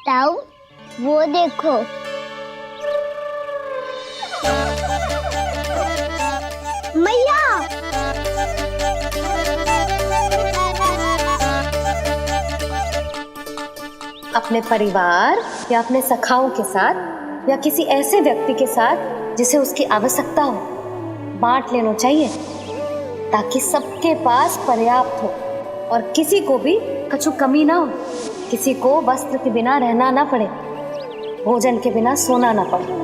ताऊ, वो देखो। मैया। अपने परिवार या अपने सखाओं के साथ या किसी ऐसे व्यक्ति के साथ जिसे उसकी आवश्यकता हो, बांट लेना चाहिए ताकि सबके पास पर्याप्त हो और किसी को भी कछु कमी ना हो, किसी को वस्त्र के बिना रहना ना पड़े, भोजन के बिना सोना ना पड़े।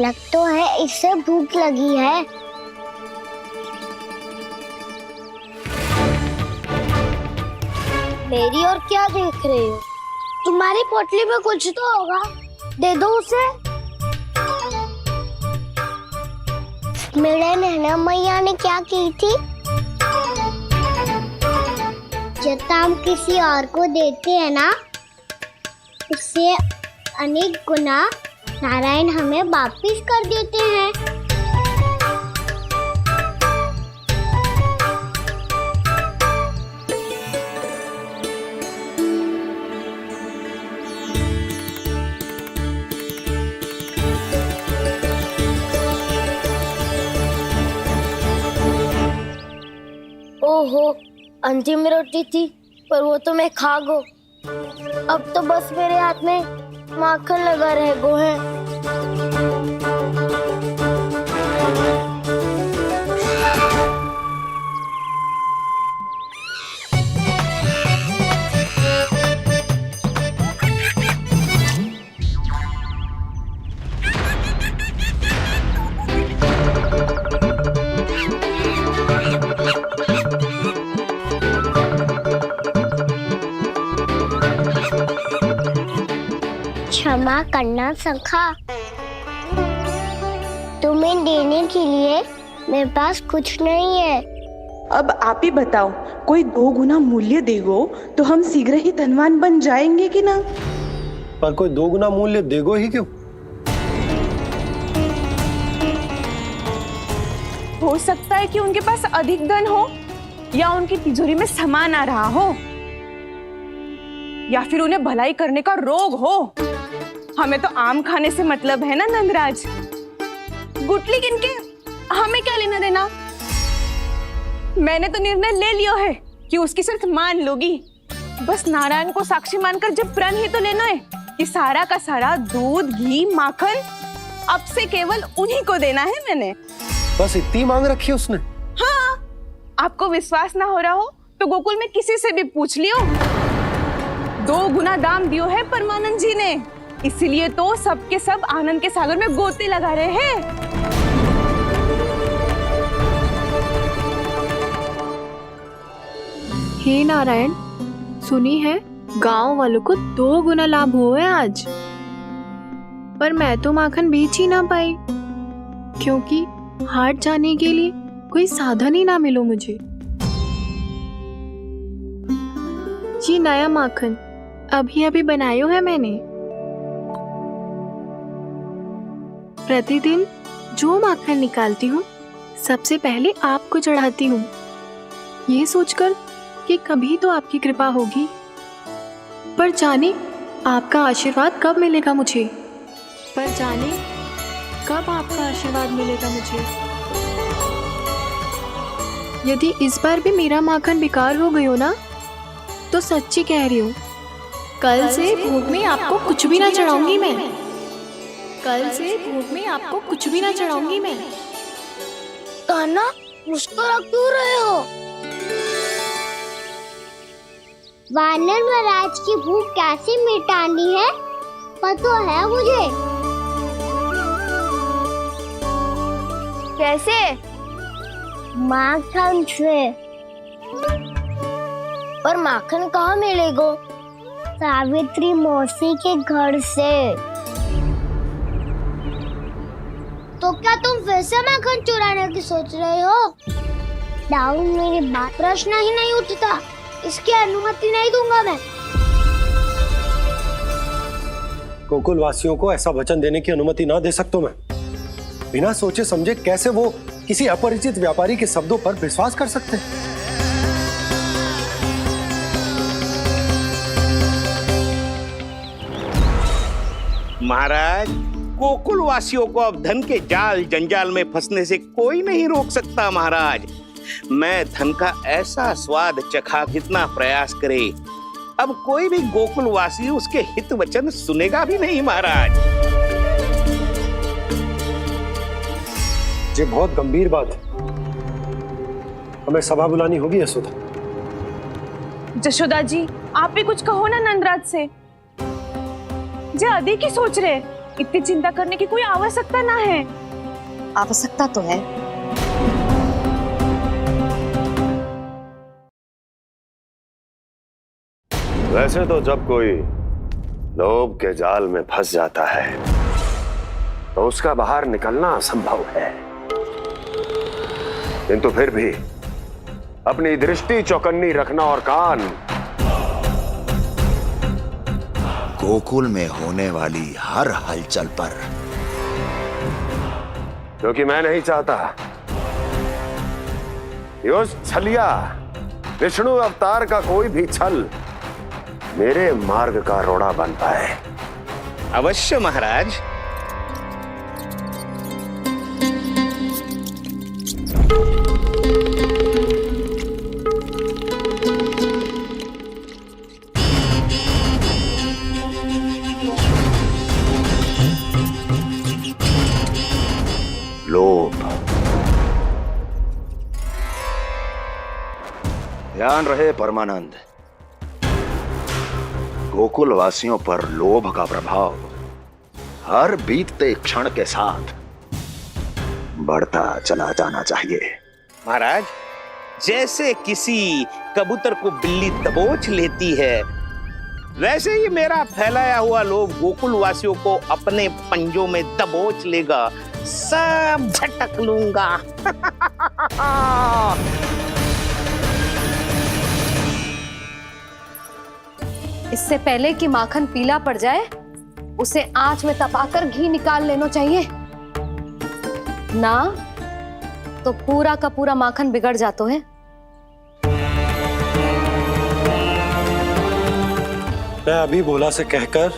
लग तो है इससे भूख लगी है। मेरी और क्या देख रहे हो? तुम्हारी पोटली में कुछ तो होगा, दे दो उसे। मेरे नैना मैया ने क्या की थी? जब हम किसी और को देते हैं ना, उससे अनेक गुना नारायण हमें वापिस कर देते हैं। ओहो, अंतिम रोटी थी, पर वो तो मैं खा गो। अब तो बस मेरे हाथ में माखन लगा रह गो है। क्षमा करना सखा, तुम्हें देने के लिए मेरे पास कुछ नहीं है। अब आप ही बताओ, कोई 2 गुना मूल्य देगो तो हम शीघ्र ही धनवान बन जाएंगे कि ना? पर कोई 2 गुना मूल्य देगो ही क्यों? हो सकता है कि उनके पास अधिक धन हो, या उनकी तिजोरी में सामान आ रहा हो, या फिर उन्हें भलाई करने का रोग हो। हमें तो आम खाने से मतलब है ना नंदराज। गुटली किनके, हमें क्या लेना देना। मैंने तो निर्णय ले लिया है कि उसकी सिर्फ मान लोगी। बस नारायण को साक्षी मानकर जब प्रण ही तो लेना है कि सारा का सारा दूध, घी, माखन अब से केवल उन्हीं को देना है मैंने। बस इतनी मांग रखी है उसने? हाँ, आपको विश्वास ना हो रहा हो तो गोकुल में किसी से भी पूछ लियो। 2 गुना दाम दियो है परमानंद जी ने, इसलिए तो सबके सब आनंद के सागर में गोते लगा रहे हैं। हे नारायण, सुनी है गांव वालों को 2 गुना लाभ हुआ है आज, पर मैं तो माखन बेच ही ना पाई क्योंकि हाट जाने के लिए कोई साधन ही ना मिलो मुझे। ये नया माखन अभी अभी बनायो है मैंने। प्रतिदिन जो माखन निकालती हूँ सबसे पहले आपको चढ़ाती हूँ, ये सोचकर कि कभी तो आपकी कृपा होगी। पर जाने आपका आशीर्वाद कब मिलेगा मुझे, पर जाने कब आपका आशीर्वाद मिलेगा मुझे। यदि इस बार भी मेरा माखन बेकार हो गयो ना, तो सच्ची कह रही हूँ, कल से भोग में आपको कुछ भी ना चढ़ाऊंगी मैं। कल से भोग में आपको कुछ भी ना चढ़ाऊंगी मैं। कान्हा, मुस्कुरा क्यों रहे हो? वानर महाराज की भूख कैसे मिटानी है पता है मुझे। कैसे? माखन से। और माखन कहाँ मिलेगा? सावित्री मौसी के घर से। तो क्या तुम फिर से माखन चुराने की सोच रहे हो? दाऊ मेरी बात प्रश्न ही नहीं उठता, इसकी अनुमति नहीं दूंगा मैं। गोकुल वासियों को ऐसा वचन देने की अनुमति ना दे सकता मैं। बिना सोचे समझे कैसे वो किसी अपरिचित व्यापारी के शब्दों पर विश्वास कर सकते हैं? महाराज, गोकुल वासियों को अब धन के जाल जंजाल में फंसने से कोई नहीं रोक सकता। महाराज, मैं धन का ऐसा स्वाद चखा कितना प्रयास करे, अब कोई भी गोकुल वासी उसके हित वचन सुनेगा भी नहीं। महाराज, ये बहुत गंभीर बात है, हमें सभा बुलानी होगी यशोदा। जशोदा जी, आप भी कुछ कहो ना नंदराज से। जे अधिक ही सोच रहे, इतनी चिंता करने की कोई आवश्यकता ना है। आवश्यकता तो है। वैसे तो जब कोई लोभ के जाल में फंस जाता है तो उसका बाहर निकलना असंभव है, किंतु फिर भी अपनी दृष्टि चौकन्नी रखना और कान गोकुल में होने वाली हर हलचल पर, क्योंकि मैं नहीं चाहता कि उस छलिया विष्णु अवतार का कोई भी छल मेरे मार्ग का रोड़ा बन पाए। अवश्य महाराज। लोभ। ध्यान रहे परमानंद, गोकुल वासियों पर लोभ का प्रभाव हर बीतते क्षण के साथ बढ़ता चला जाना चाहिए। महाराज, जैसे किसी कबूतर को बिल्ली दबोच लेती है, वैसे ही मेरा फैलाया हुआ लोभ गोकुल वासियों को अपने पंजों में दबोच लेगा, सब झटक लूंगा। इससे पहले कि माखन पीला पड़ जाए, उसे आंच में तपाकर घी निकाल लेना चाहिए ना, तो पूरा का पूरा माखन बिगड़ जाता है। मैं अभी भोला से कहकर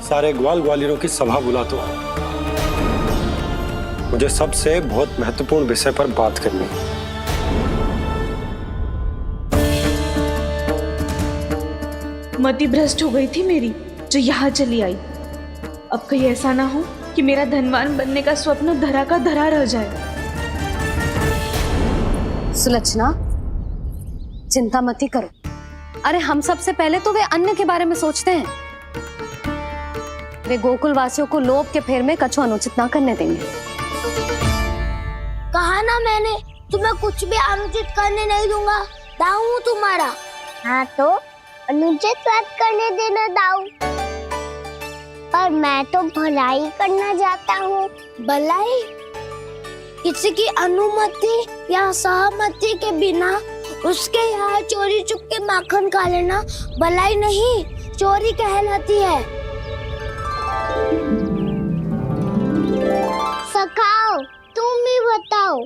सारे ग्वाल ग्वालियरों की सभा बुलाता हूं। मुझे सबसे बहुत महत्वपूर्ण विषय पर बात करनी है। मति भ्रष्ट हो गई थी मेरी, जो यहाँ चली आई। अब कहीं ऐसा ना हो कि मेरा धनवान बनने का स्वप्न धरा का धरा रह जाए। सुलक्षणा, चिंता मत ही करो। अरे हम सबसे पहले तो वे अन्न के बारे में सोचते हैं। वे गोकुल वासियों को लोभ के फेर में कछु अनुचित ना करने देंगे। कहा ना मैंने, तुम्हें कुछ भी अनुचित करने नहीं दूंगा। दाऊ हूँ तुम्हारा। हाँ तो अनुचित बात करने देना दाऊ। पर मैं तो भलाई करना चाहता हूँ। भलाई? किसी की अनुमति या सहमति के बिना उसके यहाँ चोरी चुप के माखन खा लेना भलाई नहीं, चोरी कहलाती है। सखाओ, तुम ही बताओ,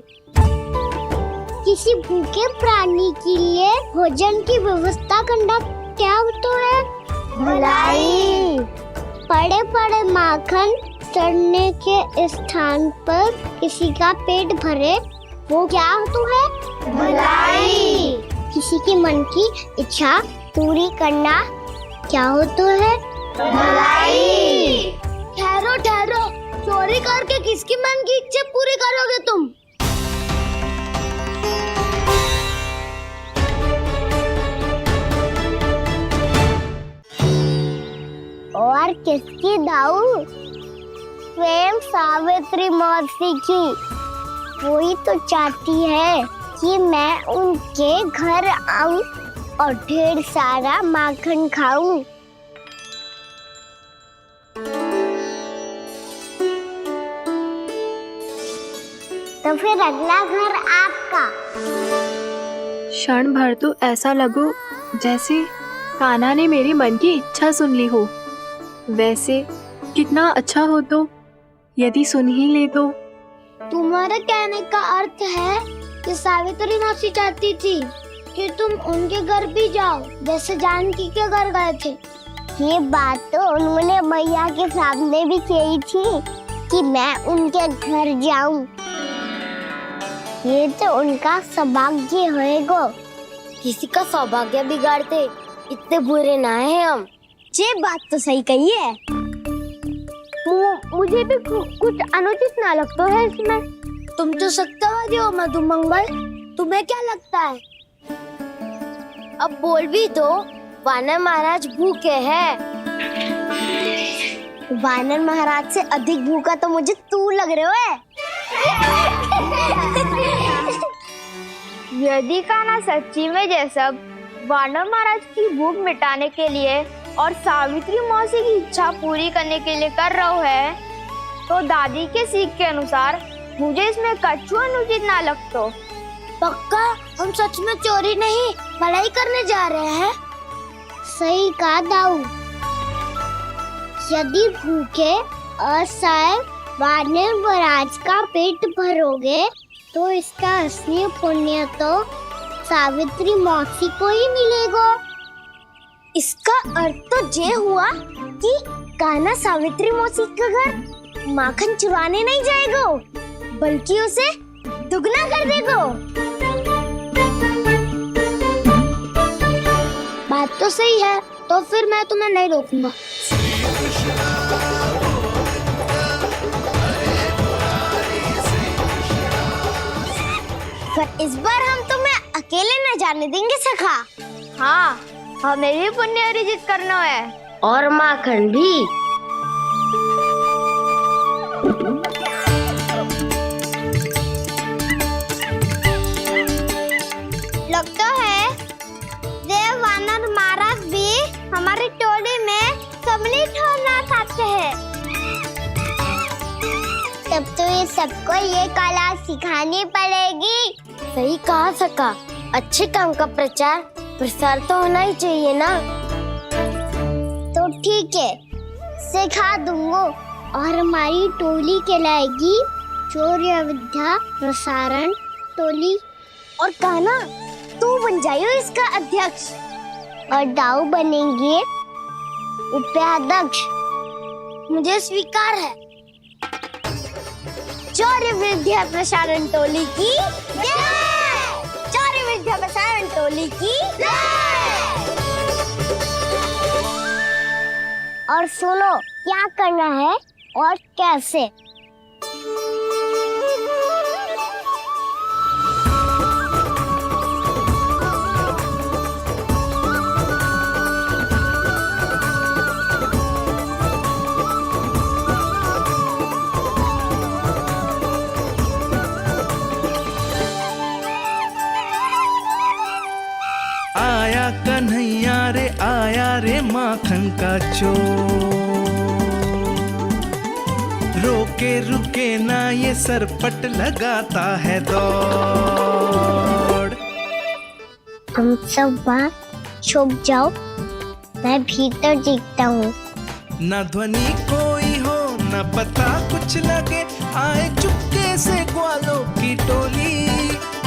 किसी भूखे प्राणी के लिए भोजन की व्यवस्था करना क्या होता है? भलाई। पड़े पड़े माखन सड़ने के स्थान पर किसी का पेट भरे, वो क्या होता है? भलाई। किसी के मन की इच्छा पूरी करना क्या होता है? भलाई। ठहरो ठहरो, चोरी करके किसकी मन की इच्छा पूरी करोगे तुम? और किसकी दाऊ? स्वयं सावित्री मौसी की। वही तो चाहती है कि मैं उनके घर आऊं और ढेर सारा माखन खाऊं। तो फिर अगला घर आपका। क्षण भर तो ऐसा लगो जैसे कान्हा ने मेरे मन की इच्छा सुन ली हो। वैसे कितना अच्छा हो तो यदि सुन ही ले तो। तुम्हारे कहने का अर्थ है कि सावित्री मौसी चाहती थी कि तुम उनके घर भी जाओ जैसे जानकी के घर गए थे। ये बात तो उन्होंने मैया के सामने भी कही थी कि मैं उनके घर जाऊं। ये तो उनका सौभाग्य होएगा। किसी का सौभाग्य बिगाड़ते इतने बुरे ना है हम। ये बात तो सही कही है। मुझे भी कुछ अनुचित ना लगता है इसमें। तुम तो सत्यवादी हो मधुमंगल, तुम्हें क्या लगता है? अब बोल भी दो, वानर महाराज भूखे हैं। वानर महाराज से अधिक भूखा तो मुझे तू लग रहे हो। यदि कान्हा सच्ची में जैसा वानर महाराज की भूख मिटाने के लिए और सावित्री मौसी की इच्छा पूरी करने के लिए कर रहा है, तो दादी के सीख के अनुसार मुझे इसमें कछु अनुचित ना लगता। पक्का हम सच में चोरी नहीं भलाई करने जा रहे हैं। सही कहा दाऊ। यदि भूखे असहाय वानर महाराज का पेट भरोगे तो इसका असली पुण्य तो सावित्री मौसी को ही मिलेगा। इसका अर्थ तो ये हुआ कि कान्हा सावित्री मौसी का घर माखन चुराने नहीं जाएगा, बल्कि उसे दुगना कर देगा। बात तो सही है, तो फिर मैं तुम्हें नहीं रोकूंगा। पर इस बार हम तुम्हें अकेले न जाने देंगे सखा। हाँ, हमें भी पुण्य अर्जित करना है और माखन भी। लगता है देव वानर महाराज भी हमारी टोली में सम्मिलित होना चाहते हैं। तब तो ये सबको ये कला सिखानी पड़ेगी। सही कहा सका। अच्छे काम का प्रचार प्रसार तो होना ही चाहिए ना। तो ठीक है, सिखा दूंगा और हमारी टोली कहलाएगी शौर्य विद्या प्रसारण टोली। और कान्हा तू बन जाइयो इसका अध्यक्ष और दाऊ बनेंगे उपाध्यक्ष। मुझे स्वीकार है। शौर्य विद्या प्रसारण टोली की जय। शौर्य विद्या प्रसारण टोली की जय। और सुनो क्या करना है और कैसे। आया कन्हैया रे आया रे माखन का चोर, रोके रुके ना ये सरपट लगाता है दौड़। तुम सब बाहर छुप जाओ, मैं भीतर देखता हूँ। न ध्वनि कोई हो न पता कुछ लगे, आए चुपके से ग्वालों की टोली।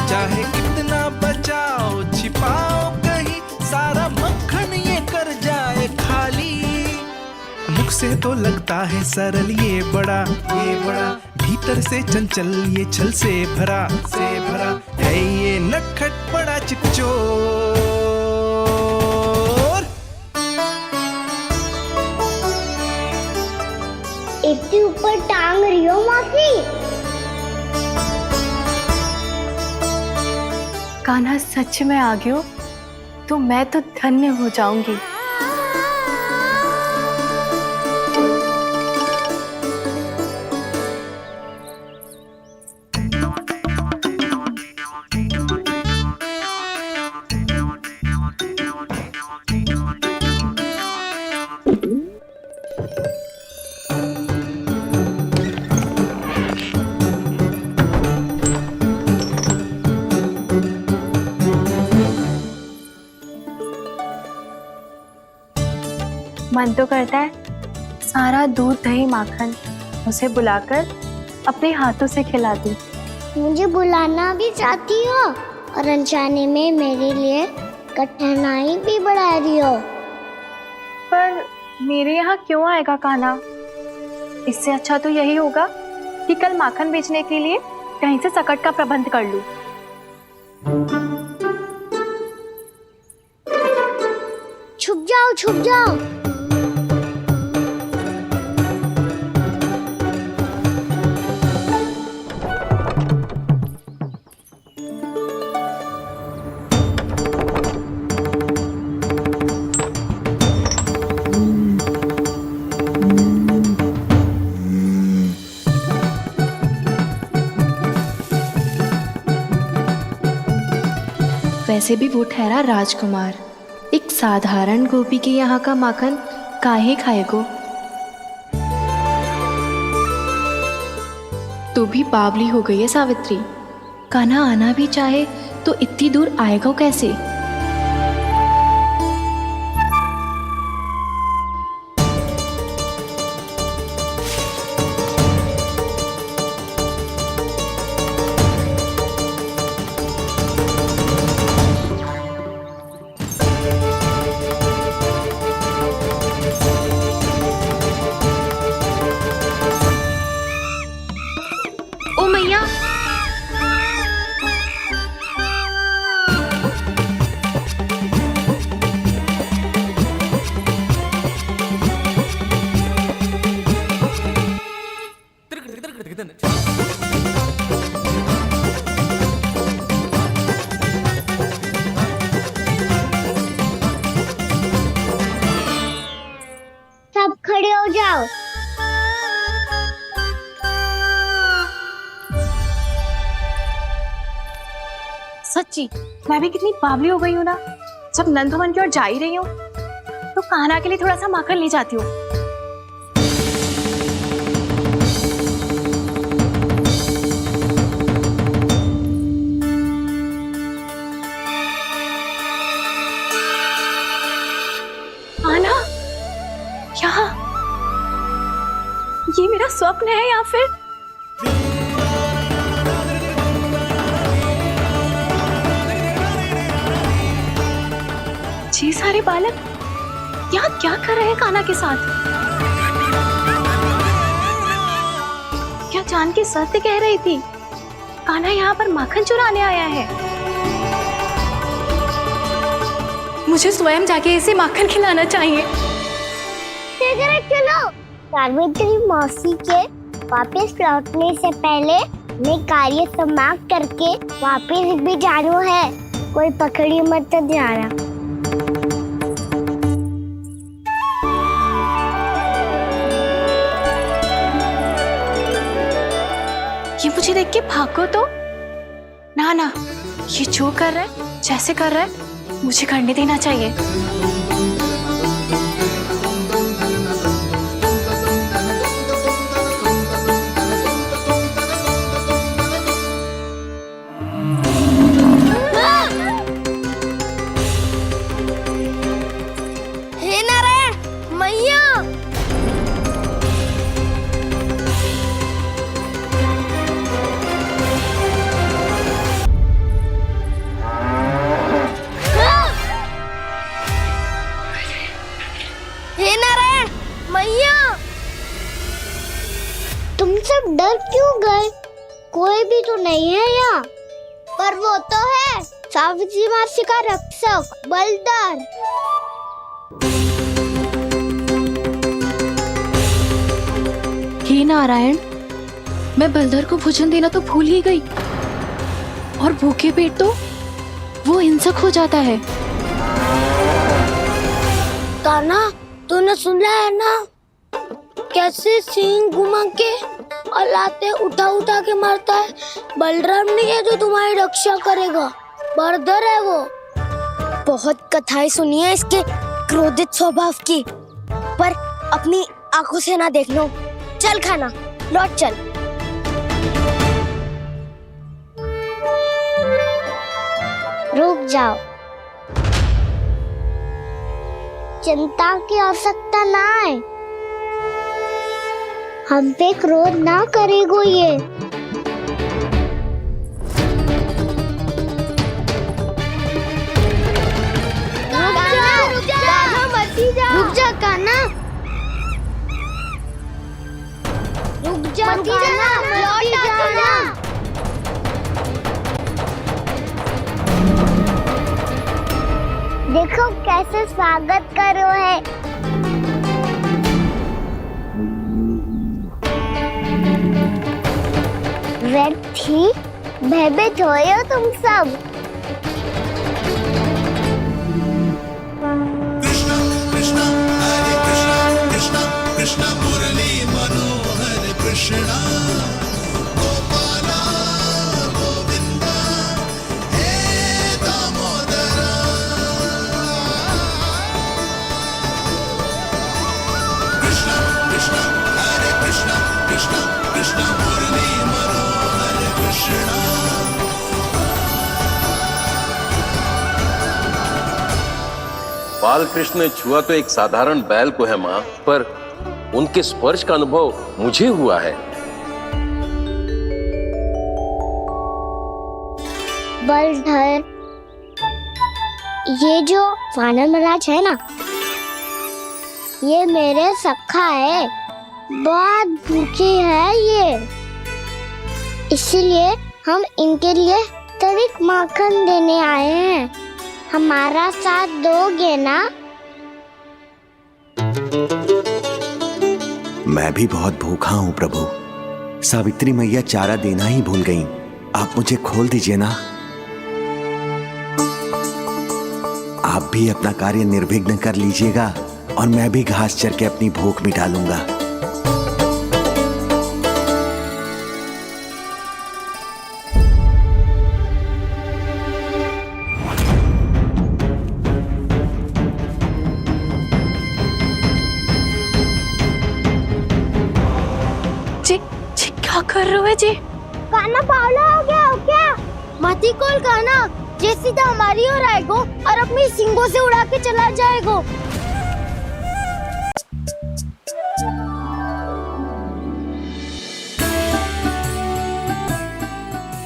चाहे कितना बचाओ छिपाओ कहीं, सारा मक्खन ये कर जाए खाली। मुख से तो लगता है सरल ये बड़ा भीतर से चंचल ये छल से भरा है ये नटखट बड़ा चिपचोर। इतने ऊपर टांग रही हो मौसी। कान्हा सच में आ गयो तो मैं तो धन्य हो जाऊंगी। मन तो करता है सारा दूध दही माखन उसे बुलाकर अपने हाथों से खिला दूं। मुझे बुलाना भी चाहती हो और अनजाने में मेरे लिए कठिनाई भी बढ़ा रही हो। पर मेरे यहाँ क्यों आएगा कान्हा? इससे अच्छा तो यही होगा कि कल माखन बेचने के लिए कहीं से सकट का प्रबंध कर लूं। छुप जाओ, छुप जाओ। वैसे भी वो ठहरा राजकुमार, एक साधारण गोपी के यहाँ का माखन काहे खाएगो। तो भी बावली हो गई है सावित्री। कान्हा आना भी चाहे तो इतनी दूर आएगा कैसे? ओ मैया, सब खड़े हो जाओ। सच्ची मैं भी कितनी बावली हो गई हूँ ना। जब नंदवन की ओर जा ही रही हूँ तो कान्हा के लिए थोड़ा सा माखन ले जाती हूँ। कान्हा, क्या ये मेरा स्वप्न है या फिर? ये सारे बालक यहाँ क्या कर रहे हैं कान्हा के साथ? क्या जान के सत्य कह रही थी? कान्हा यहाँ पर माखन चुराने आया है। मुझे स्वयं जाके इसे माखन खिलाना चाहिए। चलो, सावित्री मौसी के वापस लौटने से पहले मैं कार्य समाप्त करके वापस भी जाना है। कोई पकड़ी मत जाना। ये मुझे देख के भागो तो ना ना, ये जो कर रहा है, जैसे कर रहा है, मुझे करने देना चाहिए। हे नारायण मैया, तुम सब डर क्यों गए? कोई भी तो नहीं है यहाँ। पर वो तो है, सावित्री मासी का रक्षक बलदार। हे नारायण, मैं बलधर को भोजन देना तो भूल ही गई, और भूखे पेट तो वो हिंसक हो जाता है। कान्हा, तूने सुना है ना कैसे सींग घुमा के और लाते उठा उठा के मारता है? बलराम नहीं है जो तुम्हारी रक्षा करेगा, बलधर है वो। बहुत कथाएं सुनी है इसके क्रोधित स्वभाव की, पर अपनी आंखों से ना देख लो। चल खाना, लौट चल। रुक जाओ। चिंता की आवश्यकता ना है। हम पे क्रोध ना करेगो ये। रुक जा कान्हा, रुक जा कान्हा, लौट जाना। देखो कैसे स्वागत करो है। व्यर्थी भयभीत हो तुम सब। बाल कृष्ण ने छुआ तो एक साधारण बैल को है माँ, पर उनके स्पर्श का अनुभव मुझे हुआ है। बलधर, ये जो वानर महाराज है ना, ये मेरे सखा है, बहुत भूखे है ये, इसीलिए हम इनके लिए तनिक माखन देने आए हैं। हमारा साथ दोगे ना? मैं भी बहुत भूखा हूँ प्रभु। सावित्री मैया चारा देना ही भूल गईं। आप मुझे खोल दीजिए ना। आप भी अपना कार्य निर्विघ्न कर लीजिएगा और मैं भी घास चर के अपनी भूख मिटा लूंगा। क्या कर रहे हो जी? कान्हा पावला हो गया हो क्या? मती कोल कान्हा, जे सीधा हमारी ओर आएगो और अपनी सींगों से उड़ा के चला जाएगो।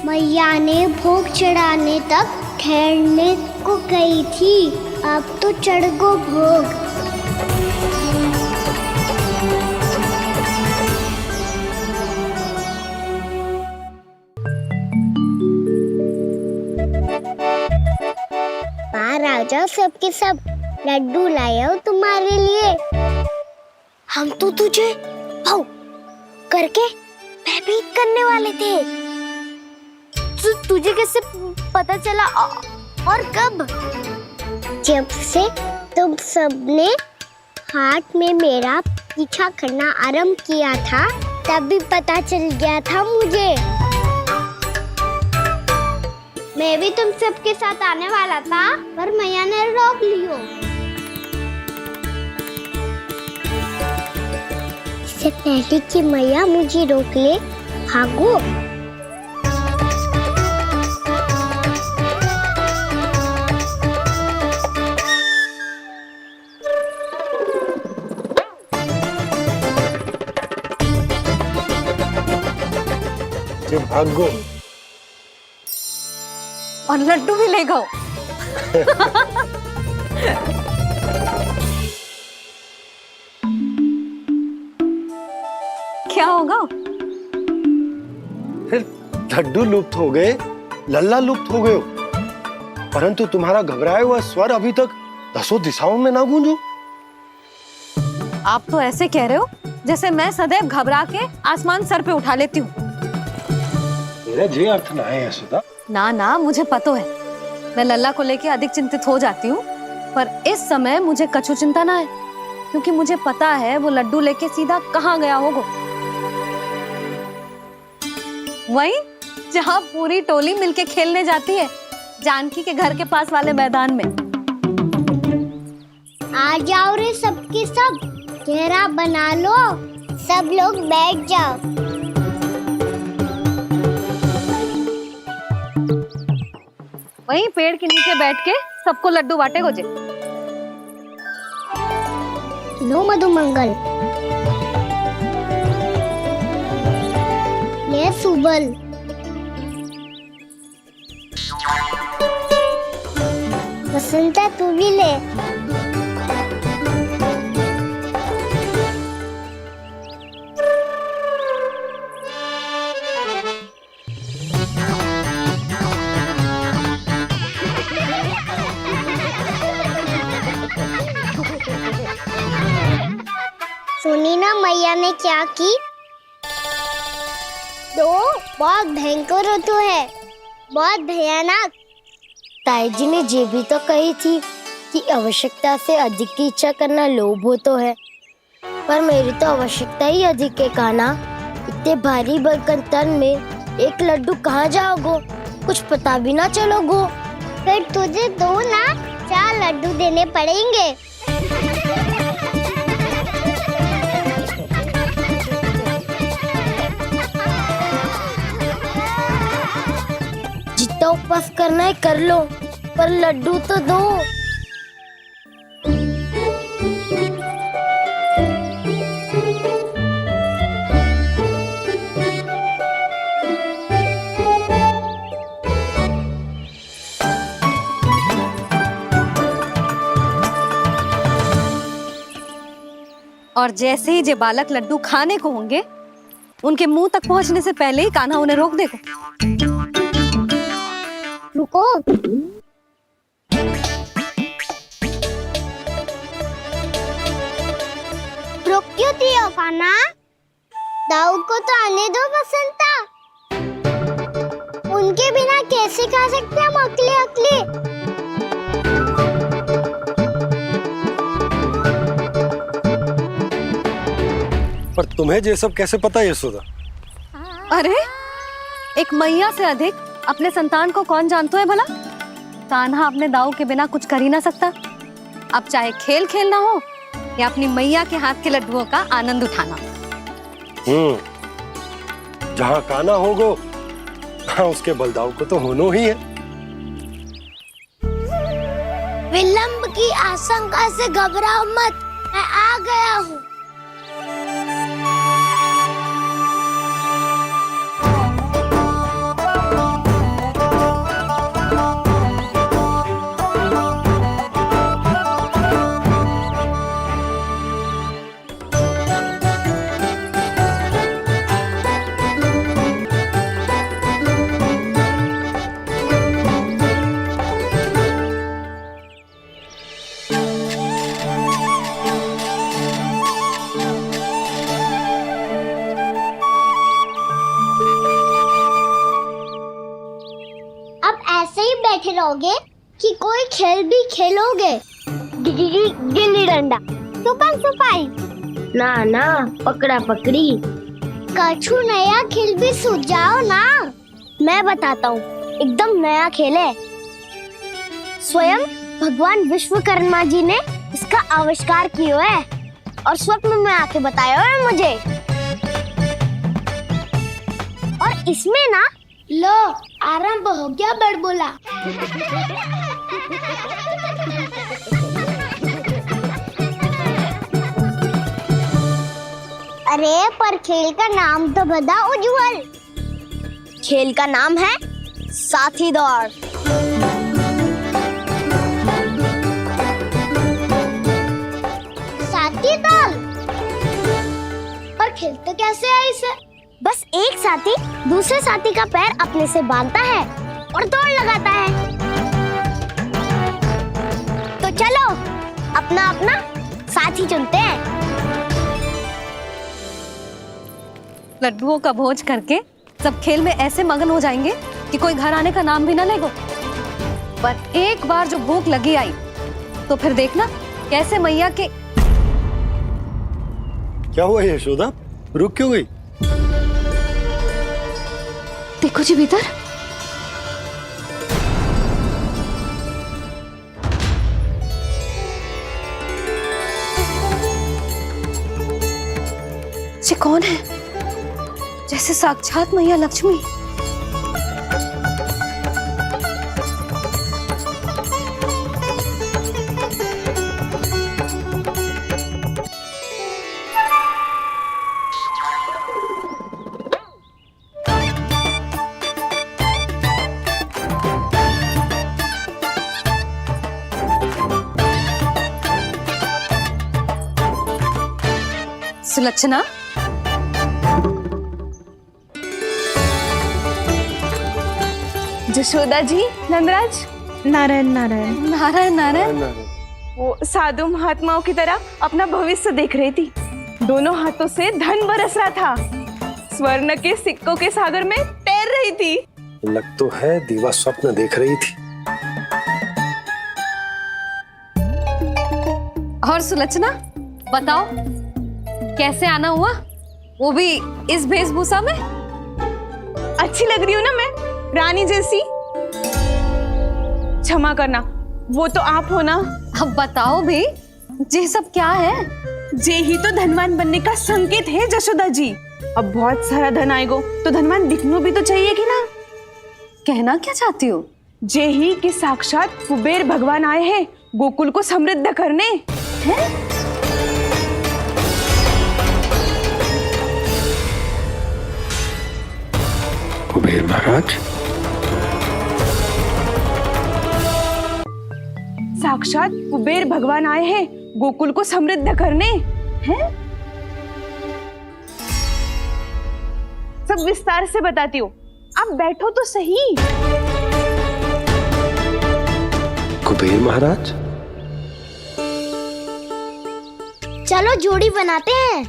मैया ने भोग चढ़ाने तक ठहरने को कही थी, अब तो चढ़ गो भोग। राजा सबके सब लड्डू लाए हो तुम्हारे लिए। हम तो तुझे भाव करके भयभीत करने वाले थे। तुझे कैसे पता चला और कब? जब से तुम सबने हाथ में मेरा पीछा करना आरंभ किया था, तब भी पता चल गया था मुझे। मैं भी तुम सबके साथ आने वाला था, पर मैया ने रोक लियो। इससे पहले कि मैया मुझे रोक ले, भागो। जो भागो और लड्डू भी ले गो। क्या होगा? फिर लड्डू लुप्त हो गए, लल्ला लुप्त हो गए हो, परंतु तुम्हारा घबराया हुआ स्वर अभी तक 10 दिशाओं में ना गूंजो। आप तो ऐसे कह रहे हो जैसे मैं सदैव घबरा के आसमान सर पे उठा लेती हूँ। मेरा जे अर्थ ना है सुधा। ना ना, मुझे पता है, मैं लल्ला को लेके अधिक चिंतित हो जाती हूँ, पर इस समय मुझे कछु चिंता ना है, क्योंकि मुझे पता है वो लड्डू लेके सीधा कहाँ गया होगा। वही जहाँ पूरी टोली मिलके खेलने जाती है, जानकी के घर के पास वाले मैदान में। आ जाओ रे सबके सब, घेरा बना लो, सब लोग बैठ जाओ। वहीं पेड़ के नीचे बैठ के सबको लड्डू बांटे गोजे। लो मधुमंगल, ये सुबल। बसंता तू भी ले। सुनी ना मैया ने क्या की? तो बहुत भयंकर ऋतु है, बहुत भयानक। ताई जी ने ये भी तो कही थी कि आवश्यकता से अधिक की इच्छा करना लोभ हो तो है, पर मेरी तो आवश्यकता ही अधिक है कान्हा। इतने भारी भरकम तन में एक लड्डू कहाँ जाओगो, कुछ पता भी ना चलोगो। फिर तुझे दो ना 4 लड्डू देने पड़ेंगे। जितना उपवास करना है कर लो, पर लड्डू तो दो। और जैसे ही जे बालक लड्डू खाने को होंगे, उनके मुंह तक पहुंचने से पहले ही कान्हा उन्हें रोक देगा। रुको। रुक क्यों दियो कान्हा? दाऊ को तो आने दो बसंता। उनके बिना कैसे खा सकते हम अकेले अकेले? पर तुम्हें ये सब कैसे पता यशोदा? अरे एक मैया से अधिक अपने संतान को कौन जानता है भला? कान्हा अपने दाऊ के बिना कुछ कर ही ना सकता। अब चाहे खेल खेलना हो या अपनी मैया के हाथ के लड्डुओं का आनंद उठाना। जहाँ कान्हा होगो वहाँ उसके बलदाऊ को तो होना ही है। विलंब की आशंका से घबराओ मत, मैं आ गया हूँ। अब ऐसे ही बैठे रहोगे कि कोई खेल भी खेलोगे? गिल्ली डंडा, छुपन छुपाई, ना ना पकड़ा पकड़ी, कछु नया खेल भी सुझाओ ना। मैं बताता हूँ, एकदम नया खेल है। स्वयं भगवान विश्वकर्मा जी ने इसका आविष्कार किया है और स्वप्न में आके बताया है मुझे। और इसमें ना लो आरंभ हो गया बड़बोला। अरे पर खेल का नाम तो बता उज्जवल। खेल का नाम है साथी दौड़। साथी दौड़? पर खेलते कैसे है इसे? बस एक साथी दूसरे साथी का पैर अपने से बांधता है और दौड़ लगाता है। तो चलो अपना अपना साथी चुनते हैं। लड्डुओं का भोज करके सब खेल में ऐसे मगन हो जाएंगे कि कोई घर आने का नाम भी ना लेगो। पर एक बार जो भूख लगी आई तो फिर देखना कैसे मैया के। क्या हुआ यशोदा, रुक क्यों गई? देखो जी भीतर। ये कौन है? जैसे साक्षात मैया लक्ष्मी। सुलक्षणा, जशोदा जी, नंदराज, नारायण नारायण। नारायण नारायण। वो साधु महात्माओं की तरह अपना भविष्य देख रही थी। दोनों हाथों से धन बरस रहा था। स्वर्ण के सिक्कों के सागर में तैर रही थी। लग तो है दीवा स्वप्न देख रही थी। और सुलक्षणा, बताओ कैसे आना हुआ, वो भी इस वेशभूषा में? अच्छी लग रही हूँ ना मैं, रानी जैसी? क्षमा करना, वो तो आप हो ना। अब बताओ भी, ये सब क्या है? जे ही तो धनवान बनने का संकेत है जशोदा जी। अब बहुत सारा धन आएगा तो धनवान दिखना भी तो चाहिए कि ना। कहना क्या चाहती हो? जे ही कि साक्षात कुबेर भगवान आए हैं गोकुल को समृद्ध करने। हैं? कुबेर महाराज? साक्षात कुबेर भगवान आए हैं गोकुल को समृद्ध करने। हैं? सब विस्तार से बताती हूँ, आप बैठो तो सही। कुबेर महाराज? चलो जोड़ी बनाते हैं।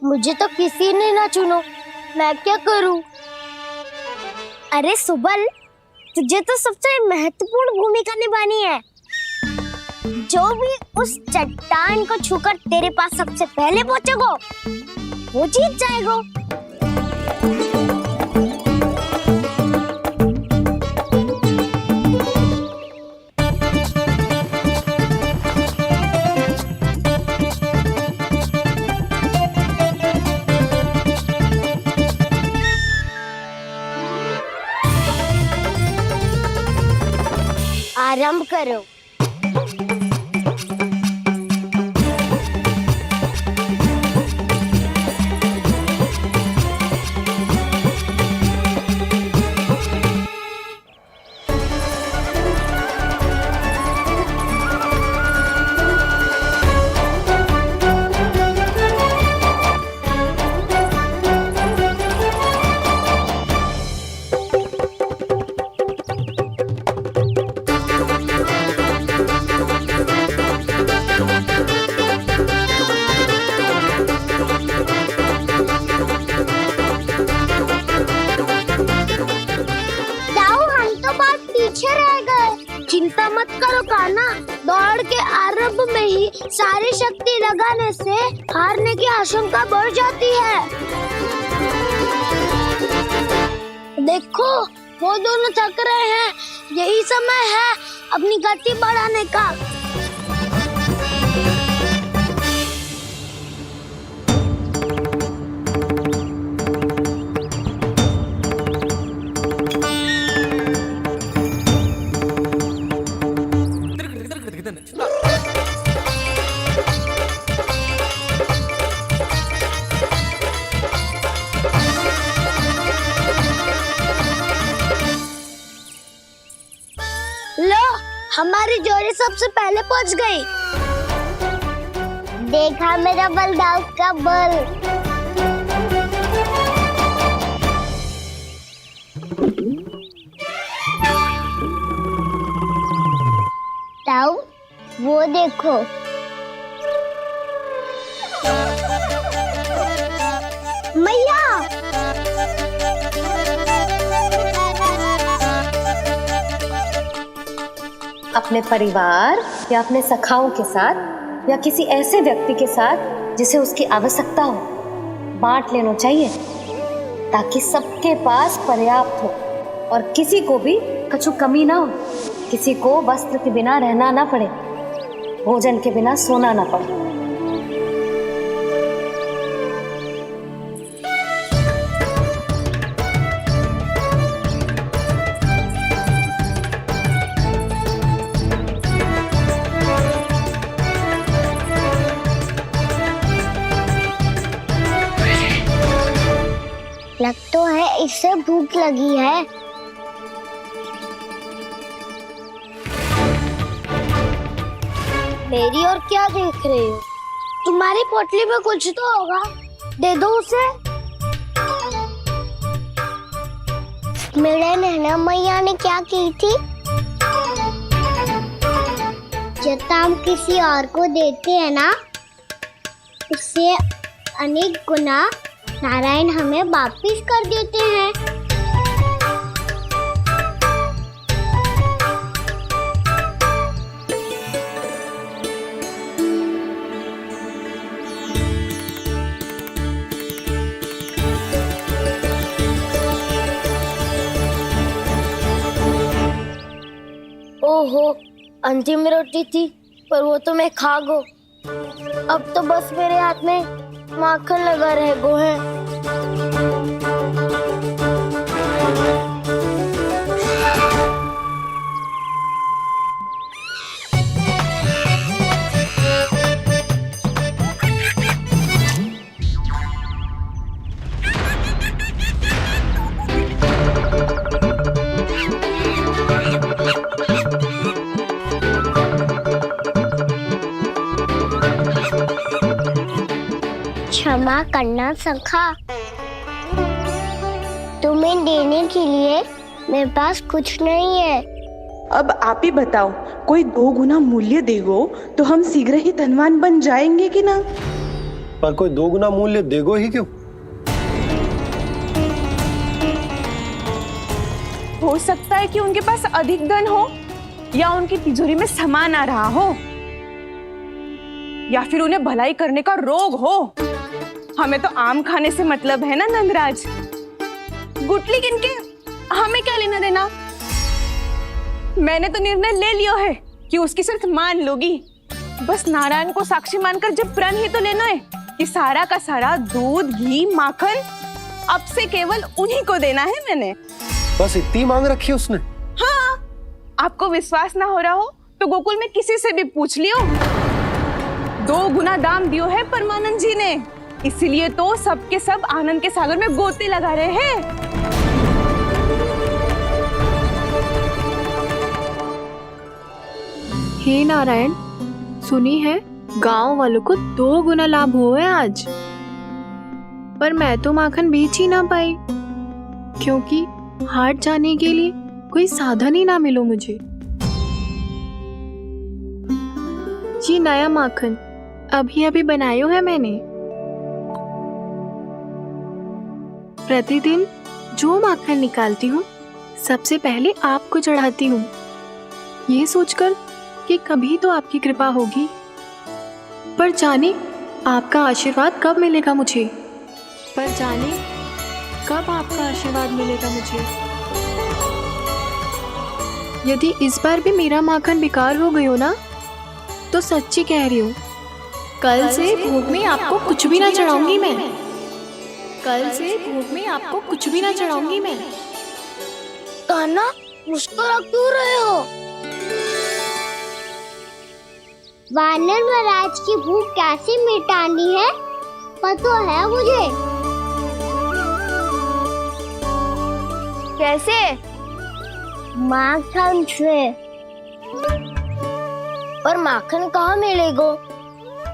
मुझे तो किसी ने ना चुनो, मैं क्या करूं? अरे सुबल, तुझे तो सबसे महत्वपूर्ण भूमिका निभानी है। जो भी उस चट्टान को छूकर तेरे पास सबसे पहले पहुंचेगा, वो जीत जाएगा। आरंभ करो। चिंता मत करो कान्हा, दौड़ के आरंभ में ही सारी शक्ति लगाने से हारने की आशंका बढ़ जाती है। देखो वो दोनों थक रहे हैं, यही समय है अपनी गति बढ़ाने का। लो, हमारी जोड़ी सबसे पहले पहुंच गई। देखा मेरा बलदाव का बल। ताऊ, वो देखो। मैया, अपने परिवार या अपने सखाओं के साथ या किसी ऐसे व्यक्ति के साथ जिसे उसकी आवश्यकता हो, बांट लेना चाहिए ताकि सबके पास पर्याप्त हो और किसी को भी कुछ कमी ना हो। किसी को वस्त्र के बिना रहना ना पड़े, भोजन के बिना सोना ना पड़े। लग तो है इससे भूख लगी है। मेरी और क्या देख रहे हो? तुम्हारी पोटली में कुछ तो होगा, दे दो उसे। मेरे नैना मैया ने क्या की थी? जब हम किसी और को देते हैं ना, उससे अनेक गुना नारायण हमें वापिस कर देते हैं। ओहो, अंतिम रोटी थी, पर वो तो मैं खा गो। अब तो बस मेरे हाथ में माखन लगा रह गो है। क्षमा करना सखा, तुम्हें देने के लिए मेरे पास कुछ नहीं है। अब आप ही बताओ, कोई 2 गुना मूल्य देगो तो हम शीघ्र ही धनवान बन जाएंगे कि ना? पर कोई 2 गुना मूल्य देगो ही क्यों? हो सकता है कि उनके पास अधिक धन हो, या उनकी तिजोरी में सामान आ रहा हो, या फिर उन्हें भलाई करने का रोग हो। हमें तो आम खाने से मतलब है ना नंदराज। गुटली किनके हमें क्या लेना देना। मैंने तो निर्णय ले लिया है कि उसकी सिर्फ मान लोगी। बस नारायण को साक्षी मानकर जब प्रण ही तो लेना है कि सारा का सारा दूध, घी, माखन अब से केवल उन्हीं को देना है मैंने। बस इतनी मांग रखी है उसने? हाँ, आपको विश्वास ना हो रहा हो तो गोकुल में किसी से भी पूछ लियो। 2 गुना दाम दियो है परमानंद जी ने, इसीलिए तो सबके सब आनंद के सागर में गोते लगा रहे हैं। हे नारायण, सुनी है गांव वालों को 2 गुना लाभ हुआ है आज। पर मैं तो माखन बेच ही ना पाई, क्योंकि हाट जाने के लिए कोई साधन ही ना मिलो मुझे। ये नया माखन अभी अभी बनायो है मैंने। प्रतिदिन जो माखन निकालती हूँ सबसे पहले आपको चढ़ाती हूँ, ये सोचकर कि कभी तो आपकी कृपा होगी। पर जाने आपका आशीर्वाद कब मिलेगा मुझे। पर जाने कब आपका आशीर्वाद मिलेगा मुझे। यदि इस बार भी मेरा माखन बेकार हो गयो ना, तो सच्ची कह रही हूँ, कल से भोग में आपको कुछ भी ना चढ़ाऊंगी मैं। कल से भोग में आपको कुछ भी ना चढ़ाऊंगी मैं। कान्हा, मुस्कुरा क्यों रहे हो? वानर महाराज की भूख कैसे मिटानी है पता है मुझे। कैसे? माखन से। पर माखन कहाँ मिलेगा?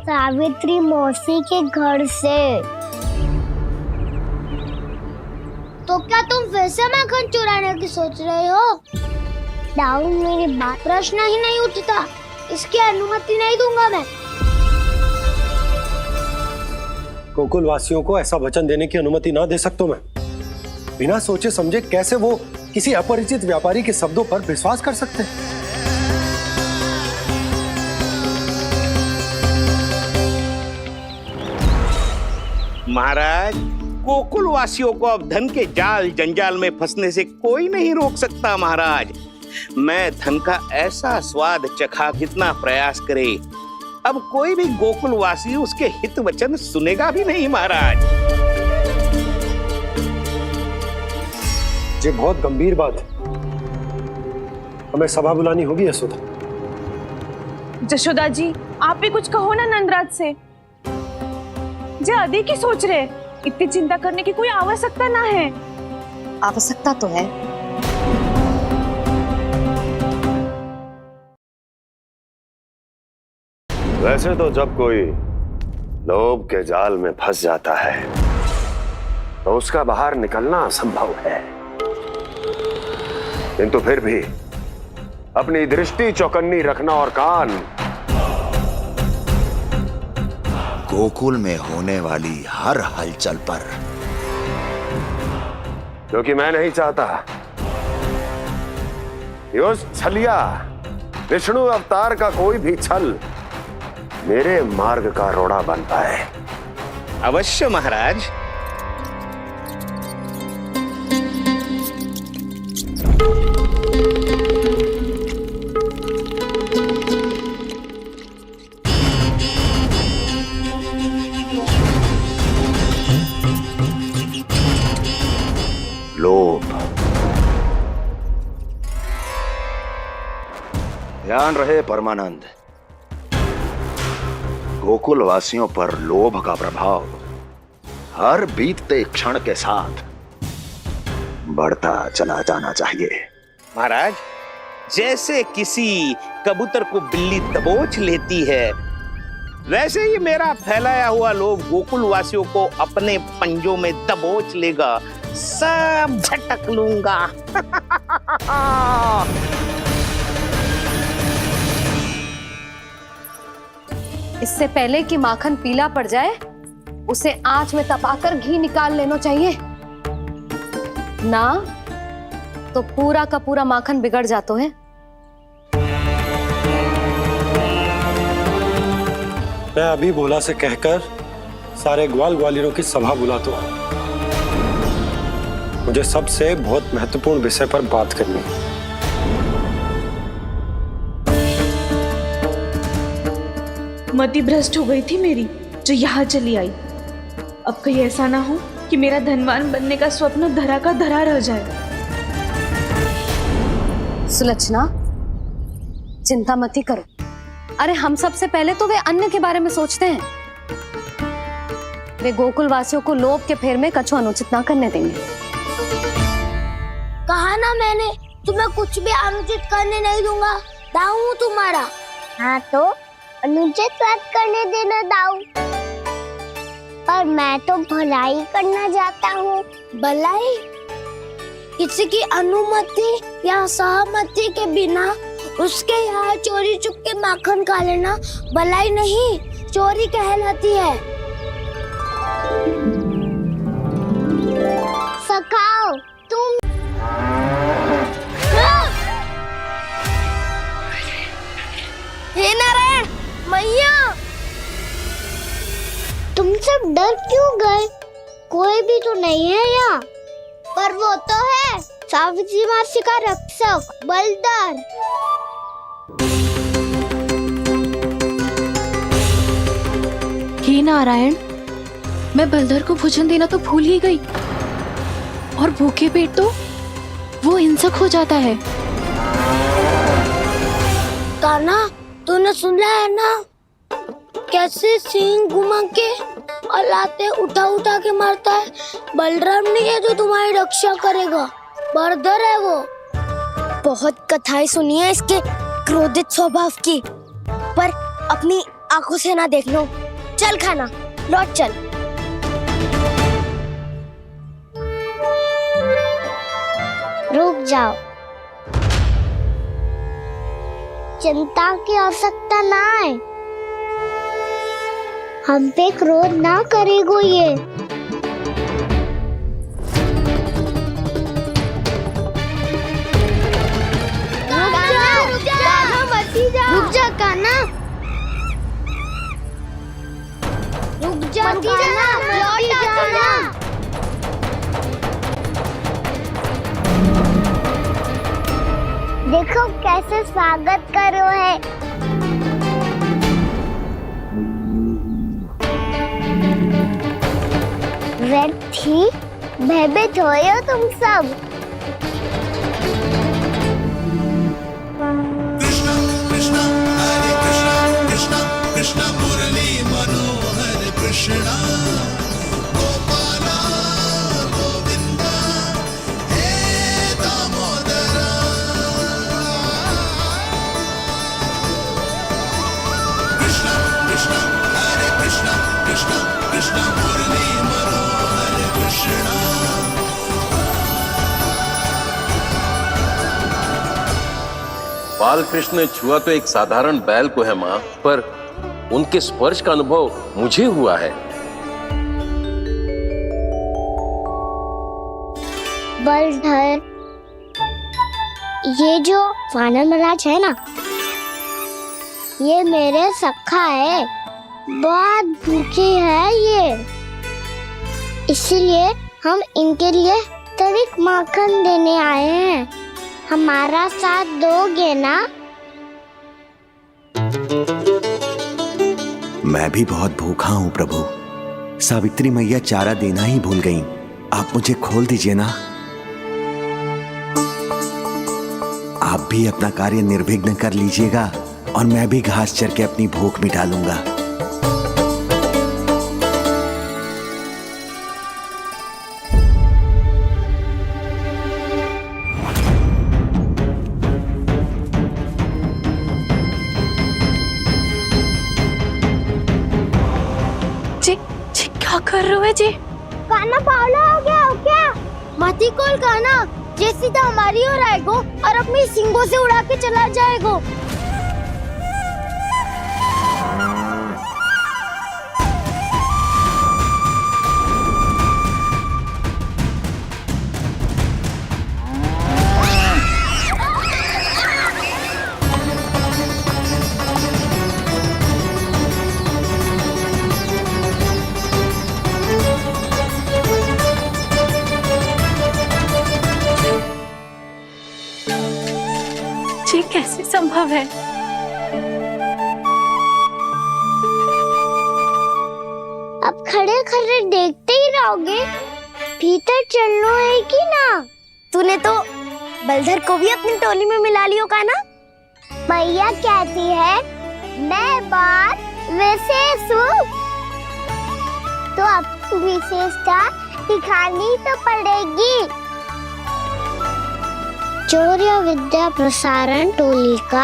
सावित्री मौसी के घर से। तो क्या तुम फिर से माखन चुराने की सोच रहे हो? डाउन मेरी बात प्रश्न ही नहीं उठता, इसकी अनुमति नहीं दूंगा मैं। गोकुल वासियों को ऐसा वचन देने की अनुमति ना दे सकता मैं। बिना सोचे समझे कैसे वो किसी अपरिचित व्यापारी के शब्दों पर विश्वास कर सकते हैं? महाराज, गोकुल वासियों को अब धन के जाल जंजाल में फंसने से कोई नहीं रोक सकता। महाराज, मैं धन का ऐसा स्वाद चखा कितना प्रयास करे, अब कोई भी गोकुल वासी उसके हित वचन सुनेगा भी नहीं। महाराज, ये बहुत गंभीर बात है, हमें सभा बुलानी होगी यशोदा। जशोदा जी, आप भी कुछ कहो ना नंदराज से। जे अधिक ही सोच रहे, इतनी चिंता करने की कोई आवश्यकता ना है। आवश्यकता तो है। वैसे तो जब कोई लोभ के जाल में फंस जाता है तो उसका बाहर निकलना असंभव है, किंतु फिर भी अपनी दृष्टि चौकन्नी रखना और कान गोकुल में होने वाली हर हलचल पर, क्योंकि मैं नहीं चाहता कि उस छलिया विष्णु अवतार का कोई भी छल मेरे मार्ग का रोड़ा बन पाए। अवश्य महाराज। लोभ। ध्यान रहे परमानंद, गोकुल वासियों पर लोभ का प्रभाव हर बीतते क्षण के साथ बढ़ता चला जाना चाहिए। महाराज, जैसे किसी कबूतर को बिल्ली दबोच लेती है, वैसे ही मेरा फैलाया हुआ लोभ गोकुल वासियों को अपने पंजों में दबोच लेगा। सब झटक लूंगा। इससे पहले कि माखन पीला पड़ जाए, उसे आंच में तपाकर घी निकाल लेना चाहिए ना, तो पूरा का पूरा माखन बिगड़ जाता है। मैं अभी भोला से कहकर सारे ग्वाल ग्वालियरों की सभा बुलाता हूं। मुझे सबसे बहुत महत्वपूर्ण विषय पर बात करनी है। मति भ्रष्ट हो गई थी मेरी, जो यहाँ चली आई। अब कहीं ऐसा ना हो कि मेरा धनवान बनने का स्वप्न धरा का धरा रह जाए। सुलक्षणा, चिंता मत ही करो। अरे हम सबसे पहले तो वे अन्न के बारे में सोचते हैं। वे गोकुल वासियों को लोभ के फेर में कछु अनुचित ना करने देंगे। कहा ना मैंने, तुम्हें कुछ भी अनुचित करने नहीं दूंगा। दाऊ हूँ तुम्हारा। हाँ तो अनुचित बात करने देना दाऊ। पर मैं तो भलाई करना चाहता हूँ। भलाई? किसी की अनुमति या सहमति के बिना उसके यहाँ चोरी चुप के माखन खा लेना भलाई नहीं, चोरी कहलाती है। सखाओ तुम। हे नारायण मैया, तुम सब डर क्यों गए? कोई भी तो नहीं है यहाँ। पर वो तो है, सावित्री मासी का रक्षक बलदार। हे नारायण, मैं बलधर को भोजन देना तो भूल ही गई, और भूखे पेट तो वो हिंसक हो जाता है। कान्हा, तूने सुना है ना कैसे सींग घुमा के और लाते उठा उठा के मारता है? बलराम नहीं है जो तुम्हारी रक्षा करेगा, बलधर है वो। बहुत कथाएं सुनी है इसके क्रोधित स्वभाव की, पर अपनी आंखों से ना देख लो। चल खाना, लौट चल। रुक जाओ, चिंता की आवश्यकता ना है। हम पे क्रोध ना करेगो ये। रुक जा कान्हा, रुक जा कान्हा, लौट जाना। देखो कैसे स्वागत करो है। व्यर्थी भयभीत हो तुम सब। कृष्णा कृष्णा हरे कृष्णा कृष्णा कृष्णा मुरली मनोहर कृष्णा गोपाल बालकृष्ण ने छुआ तो एक साधारण बैल को है माँ, पर उनके स्पर्श का अनुभव मुझे हुआ है। बलधर, ये जो वानर महाराज है ना, ये मेरे सखा है, बहुत भूखे है ये, इसीलिए हम इनके लिए तनिक माखन देने आए हैं। हमारा साथ दोगे ना? मैं भी बहुत भूखा हूँ प्रभु। सावित्री मैया चारा देना ही भूल गईं। आप मुझे खोल दीजिए ना। आप भी अपना कार्य निर्विघ्न कर लीजिएगा और मैं भी घास चर के अपनी भूख मिटा लूंगा। जी क्या कर रहे हो जी? काना पावला हो गया हो क्या? मती कोल काना, ये सीधा हमारी ओर आएगो और अपनी सींगों से उड़ा के चला जाएगो। जी कैसे संभव है? अब खड़े खड़े देखते ही रहोगे? भीतर चलना है कि ना? तूने तो बलधर को भी अपनी टोली में मिला लियो का ना? भैया कहती है मैं बात विशेष हूँ, तो अब विशेषता दिखानी तो पड़ेगी। चौर्य विद्या प्रसारण टोली का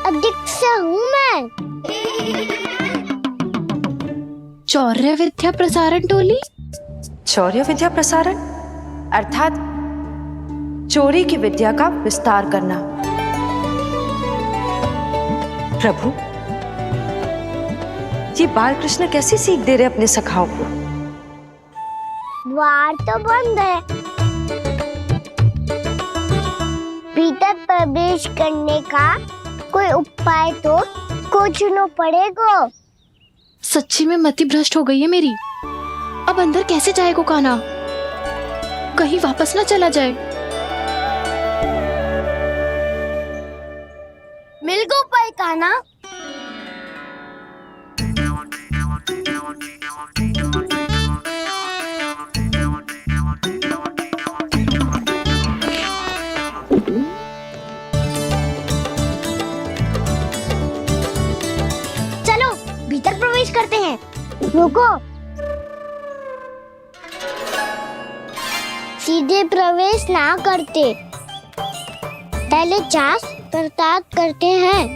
अध्यक्ष हूँ मैं। चौर्य विद्या प्रसारण टोली? चौर्य विद्या प्रसारण अर्थात चोरी की विद्या का विस्तार करना। प्रभु, ये बालकृष्ण कैसी सीख दे रहे अपने सखाओं को? द्वार तो बंद है, भीतर प्रवेश करने का कोई उपाय तो खोजना पड़ेगा। सच्ची में मति भ्रष्ट हो गई है मेरी। अब अंदर कैसे जाएगा काना? कहीं वापस ना चला जाए। मिल गो उपाय काना। चलो भीतर प्रवेश करते हैं। रुको, सीधे प्रवेश ना करते, पहले जांच पड़ताल करते हैं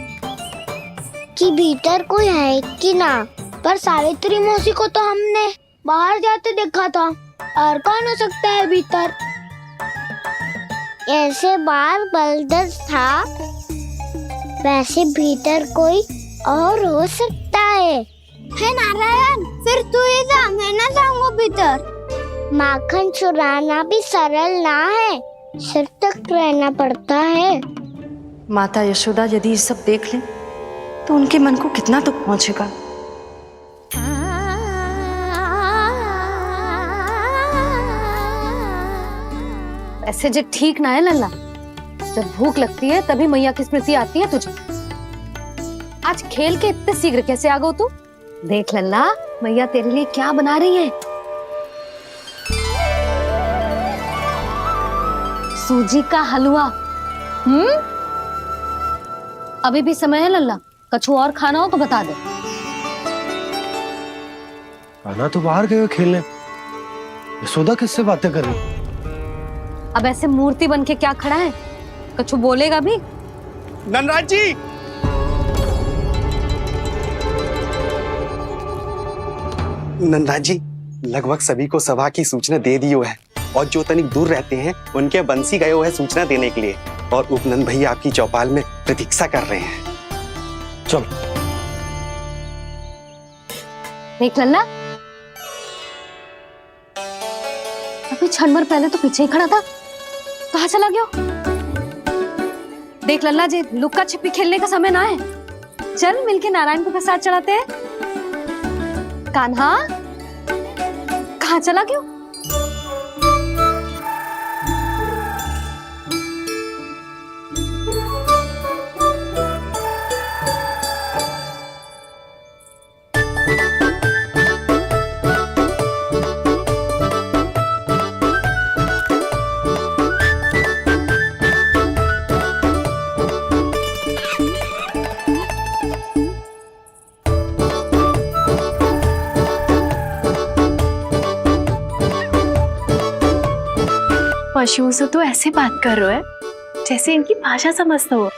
कि भीतर कोई है कि ना। पर सावित्री मौसी को तो हमने बाहर जाते देखा था, और कौन हो सकता है भीतर? ऐसे बार बलधर था, वैसे भीतर कोई और हो सकता है नारायण? फिर तू ही जा, मैं ना जाऊंगा भीतर। माखन चुराना भी सरल ना है, सतर्क रहना पड़ता है। माता यशोदा यदि ये सब देख लें तो उनके मन को कितना दुख पहुंचेगा। ऐसे जो ठीक ना है लल्ला। जब भूख लगती है तभी मैया की स्मृति आती है तुझे। आज खेल के इतने शीघ्र कैसे आ गो तू? देख लल्ला, मैया तेरे लिए क्या बना रही है। सूजी का हलवा। अभी भी समय है लल्ला, कछु और खाना हो तो बता दे। कान्हा तो बाहर गए खेलने, यशोदा किससे बातें कर रही? अब ऐसे मूर्ति बन के क्या खड़ा है? कछु बोलेगा भी? नंदराज जी, नंदराज जी, लगभग सभी को सभा की सूचना दे दी है, और जो तनिक दूर रहते हैं उनके बंसी गए हुए है सूचना देने के लिए। और उपनंद भैया आपकी चौपाल में प्रतीक्षा कर रहे हैं। चलो। देख लल्ला, अभी क्षण भर पहले तो पीछे ही खड़ा था, कहाँ चला गया? देख लल्ला जी, लुक्का छिपी खेलने का समय ना है। चल मिलके नारायण को प्रसाद चढ़ाते हैं। कान्हा, कहाँ चला गया? पशुओं से तो ऐसे बात कर रहे हो जैसे इनकी भाषा समझते हो।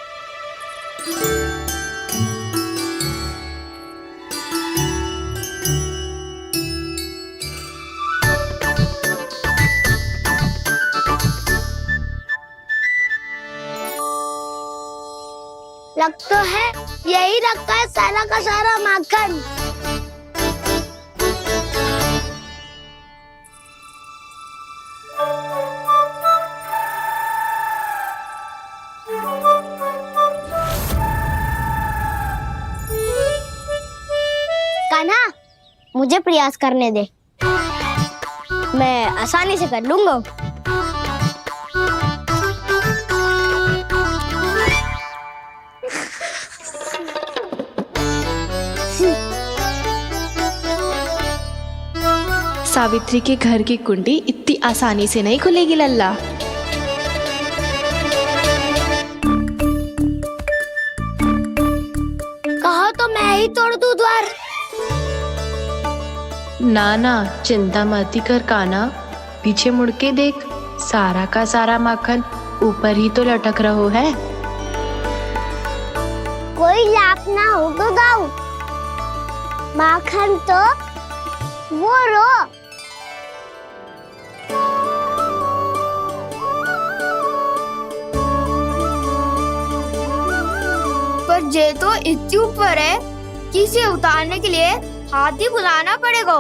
लग तो है यही रखा है सारा का सारा माखन। कान्हा, मुझे प्रयास करने दे, मैं आसानी से कर लूंगा। सावित्री के घर की कुंडी इतनी आसानी से नहीं खुलेगी लल्ला। कहो तो मैं ही तोड़ दूं द्वार। ना ना, चिंता मत कर कान्हा, पीछे मुड़ के देख, सारा का सारा माखन ऊपर ही तो लटक रहो है। कोई लाभ ना हो तो दाऊ, माखन तो वो रो। पर जे तो इतनी ऊपर है कि इसे उतारने के लिए हाथी बुलाना पड़ेगा।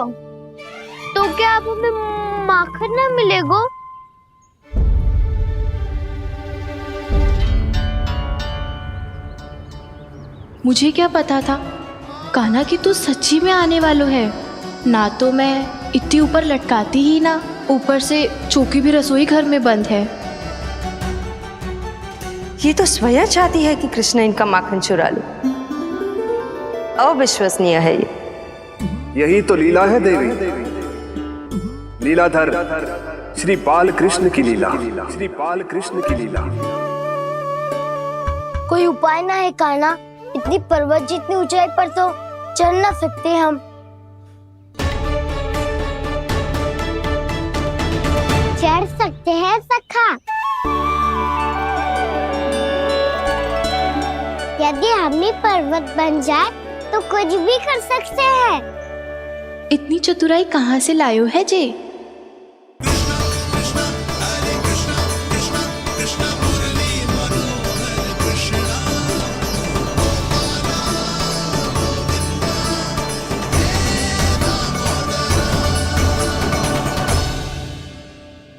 तो क्या अब हमें माखन ना मिलेगा? मुझे क्या पता था कान्हा कि तू सच्ची में आने वालो है। ना तो मैं इतनी ऊपर लटकाती ही ना, ऊपर से चौकी भी रसोई घर में बंद है। ये तो स्वयं चाहती है कि कृष्ण इनका माखन चुरा लो। अविश्वसनीय है ये। यही तो लीला है देवी, लीलाधर श्री बाल कृष्ण की लीला, श्री बाल कृष्ण की लीला। कोई उपाय ना है कान्हा? इतनी पर्वत जितनी ऊंचाई पर तो चढ़ ना सकते हम। चढ़ सकते हैं सखा, यदि हम ही पर्वत बन जाए तो कुछ भी कर सकते हैं। इतनी चतुराई कहाँ से लायो है जे?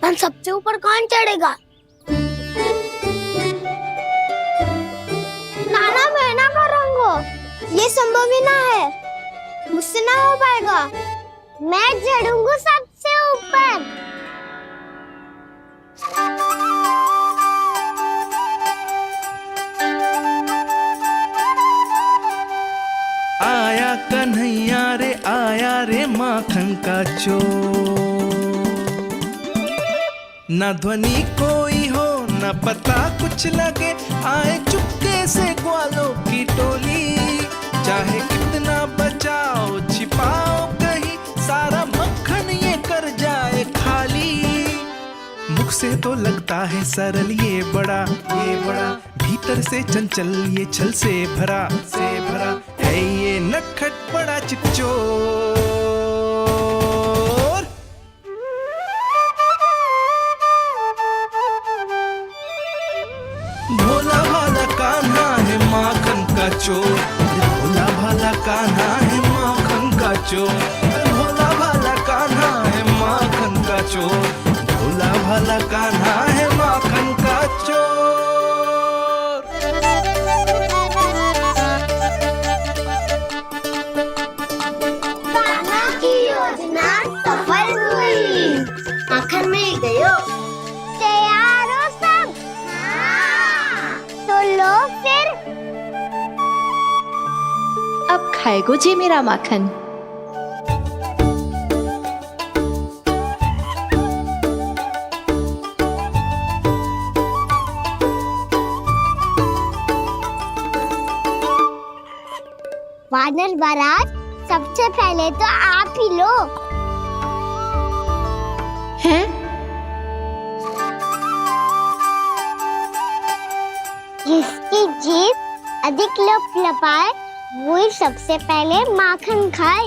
हम सबसे ऊपर कौन चढ़ेगा? नाना, मैं ना करूँगा, ये संभव ही ना है, मुझसे ना हो पाएगा। मैं चढ़ूंगा सबसे ऊपर। आया कन्हैया रे, आया रे माखन का चोर। न ध्वनि कोई हो, न पता कुछ लगे, आए चुपके से ग्वालों की टोली। चाहे कितना बचाओ छिपाओ कहीं, सारा मक्खन ये कर जाए खाली। मुख से तो लगता है सरल ये बड़ा भीतर से चंचल ये छल से भरा है ये नटखट बड़ा चिकचोर। भोला भाला कान्हा कान्हा है माखन का चोर, भोला भाला कान्हा है माखन का चोर, भोला भाला कान्हा है माखन का चोर। कान्हा की योजना सफल हुई, माखन मिल गयो। तैयार हो सब? हाँ। तो लो फिर। अब खाएगो जी मेरा माखन। वानर महाराज, सबसे पहले तो आप ही लो। हैं? जिसकी जीभ अधिक लपलपाए वही सबसे पहले माखन खाए।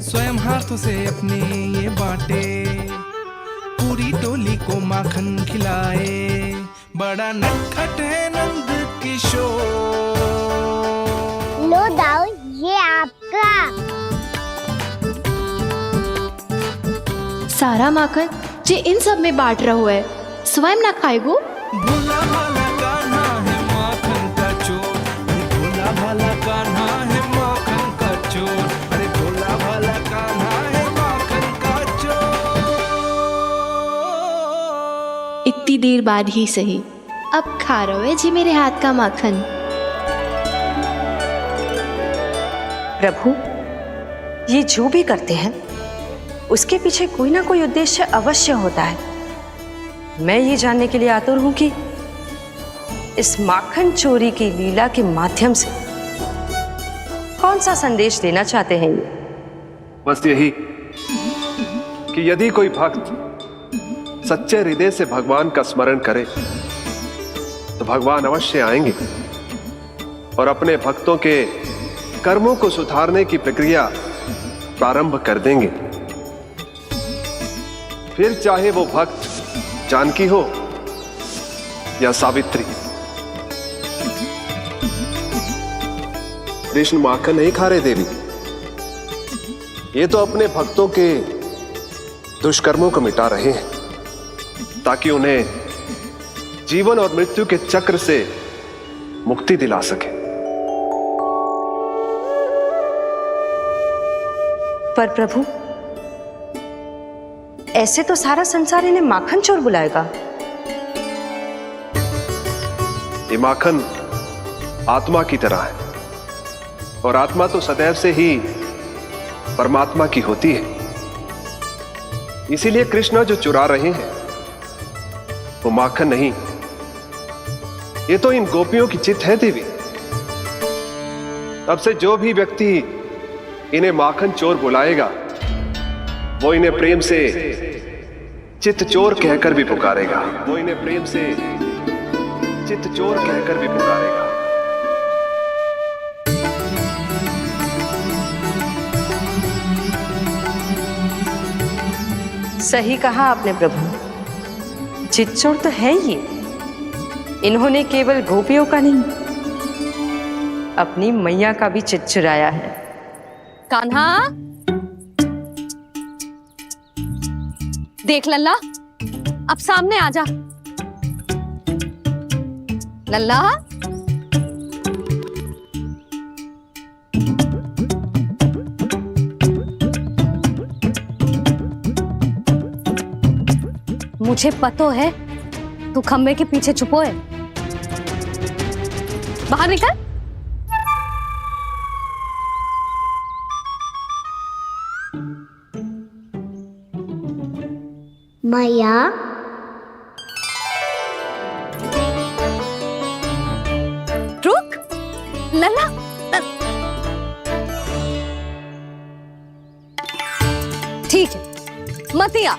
स्वयं हाथों से अपने ये बांटे, पूरी टोली को माखन खिलाए, बड़ा नटखट है नंद किशोर। लो दाऊ, ये आपका। सारा माखन जे इन सब में बांट रहो है, स्वयं ना खाएगो। भोला भाला कान्हा है माखन का चोर, अरे भोला भाला कान्हा है माखन का चोर, अरे भोला भाला कान्हा है माखन का चोर। इतनी देर बाद ही सही, अब खा रहे हो जी मेरे हाथ का माखन। प्रभु, ये जो भी करते हैं उसके पीछे कोई ना कोई उद्देश्य अवश्य होता है। मैं ये जानने के लिए आतुर हूं कि इस माखन चोरी की लीला के माध्यम से कौन सा संदेश देना चाहते हैं ये। बस यही कि यदि कोई भक्त सच्चे हृदय से भगवान का स्मरण करे तो भगवान अवश्य आएंगे और अपने भक्तों के कर्मों को सुधारने की प्रक्रिया प्रारंभ कर देंगे। फिर चाहे वो भक्त जानकी हो या सावित्री। कृष्ण माखन नहीं खा रहे देवी, ये तो अपने भक्तों के दुष्कर्मों को मिटा रहे हैं ताकि उन्हें जीवन और मृत्यु के चक्र से मुक्ति दिला सके। पर प्रभु, ऐसे तो सारा संसार इन्हें माखन चोर बुलाएगा। ये माखन आत्मा की तरह है और आत्मा तो सदैव से ही परमात्मा की होती है। इसीलिए कृष्ण जो चुरा रहे हैं वो माखन नहीं, ये तो इन गोपियों की चित्त है देवी। तब से जो भी व्यक्ति इन्हें माखन चोर बुलाएगा वो इन्हें प्रेम से चित्त चोर कहकर भी पुकारेगा। वो इन्हें प्रेम से चित्त चोर कहकर भी पुकारेगा। सही कहा आपने प्रभु, चित्त चोर तो है ये। इन्होंने केवल गोपियों का नहीं, अपनी मैया का भी चित्त चुराया है। कान्हा, देख लल्ला, अब सामने आ जा। लल्ला, मुझे पतो है तू खम्बे के पीछे छुपो है। बाहर निकल। मैया, रुक लल्ला, ठीक है मत आ,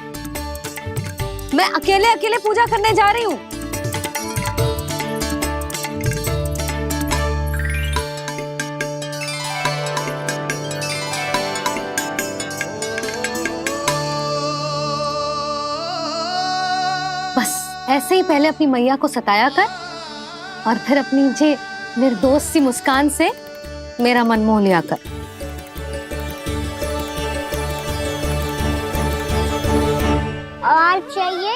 मैं अकेले अकेले पूजा करने जा रही हूँ। बस ऐसे ही पहले अपनी मैया को सताया कर, और फिर अपनी जे निर्दोष सी मुस्कान से मेरा मन मोह लिया कर। और चाहिए?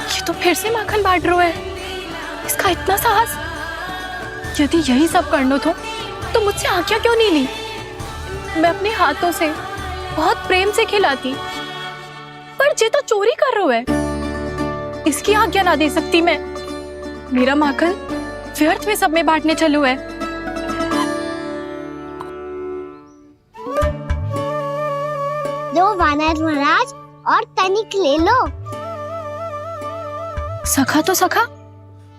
ये तो फिर से माखन बांट रहा है। इसका इतना साहस। यदि यही सब करना तो मुझसे आज्ञा क्यों नहीं ली? मैं अपने हाथों से बहुत प्रेम से खिलाती, पर ये तो चोरी कर रहा है। इसकी आज्ञा ना दे सकती मैं। मेरा माखन व्यर्थ में सब में बांटने चलू है। दो वानर महाराज और तनिक ले लो। सखा तो सखा,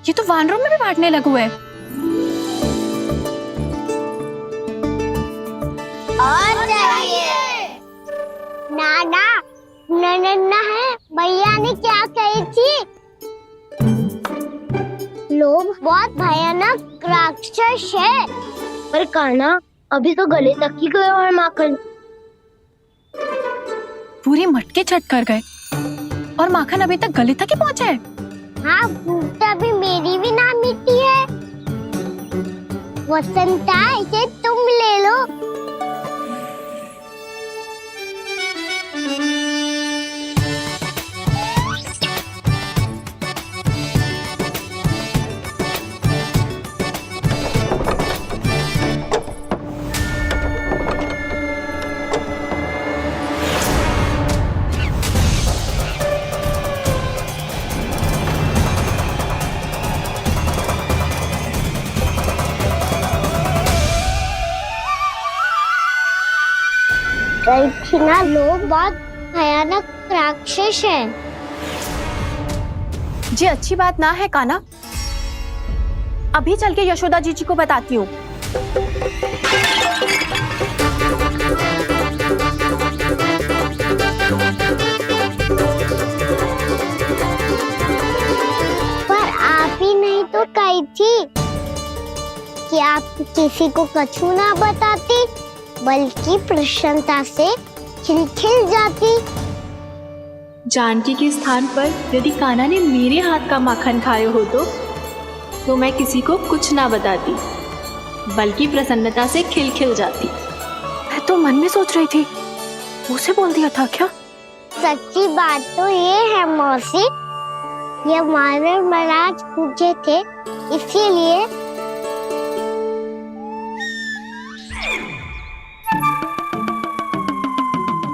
ये तो वानरों में भी बांटने लगू है। और चाहिए? नाना नन्ना है, भैया ने क्या कही थी? लोभ बहुत भयानक राक्षस है। पर कान्हा अभी तो गले तक ही गया है माखन। पूरे मटके चट कर गए और माखन अभी तक गले तक ही पहुंचा है। हाँ, भूख तभी मेरी भी ना मिटी है। वसंता, इसे तुम ले लो। ना लोग बहुत भयानक राक्षस है। जी अच्छी बात ना है कान्हा। अभी चल के यशोदा जी को बताती हूँ। पर आप ही नहीं तो कही थी कि आप किसी को कछु ना बताती, बल्कि प्रसन्नता से खिलखिल जाती। जानकी के स्थान पर यदि कान्हा ने मेरे हाथ का माखन खाया हो तो मैं किसी को कुछ ना बताती, बल्कि प्रसन्नता से खिलखिल जाती। मैं तो मन में सोच रही थी, उसे बोल दिया था क्या? सच्ची बात तो ये है मौसी, ये वानर महाराज पूछे थे, इसीलिए।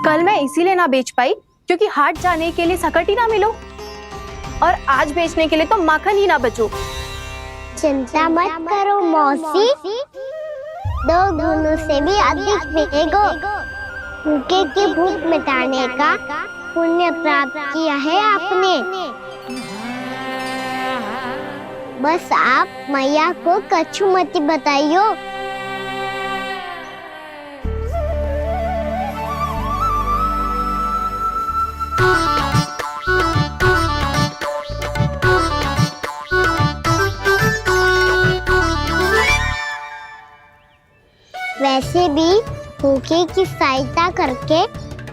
कल मैं इसीलिए ना बेच पाई क्योंकि हाट जाने के लिए सकट ही ना मिलो, और आज बेचने के लिए तो माखन ही ना बचो। चिंता मत करो मौसी, 2 गुनों से भी अधिक मिलेगा। भूखे की भूख मिटाने का पुण्य प्राप्त किया है आपने। बस आप मैया को कछु मत बताइयो। वैसे भी भूखे की सहायता करके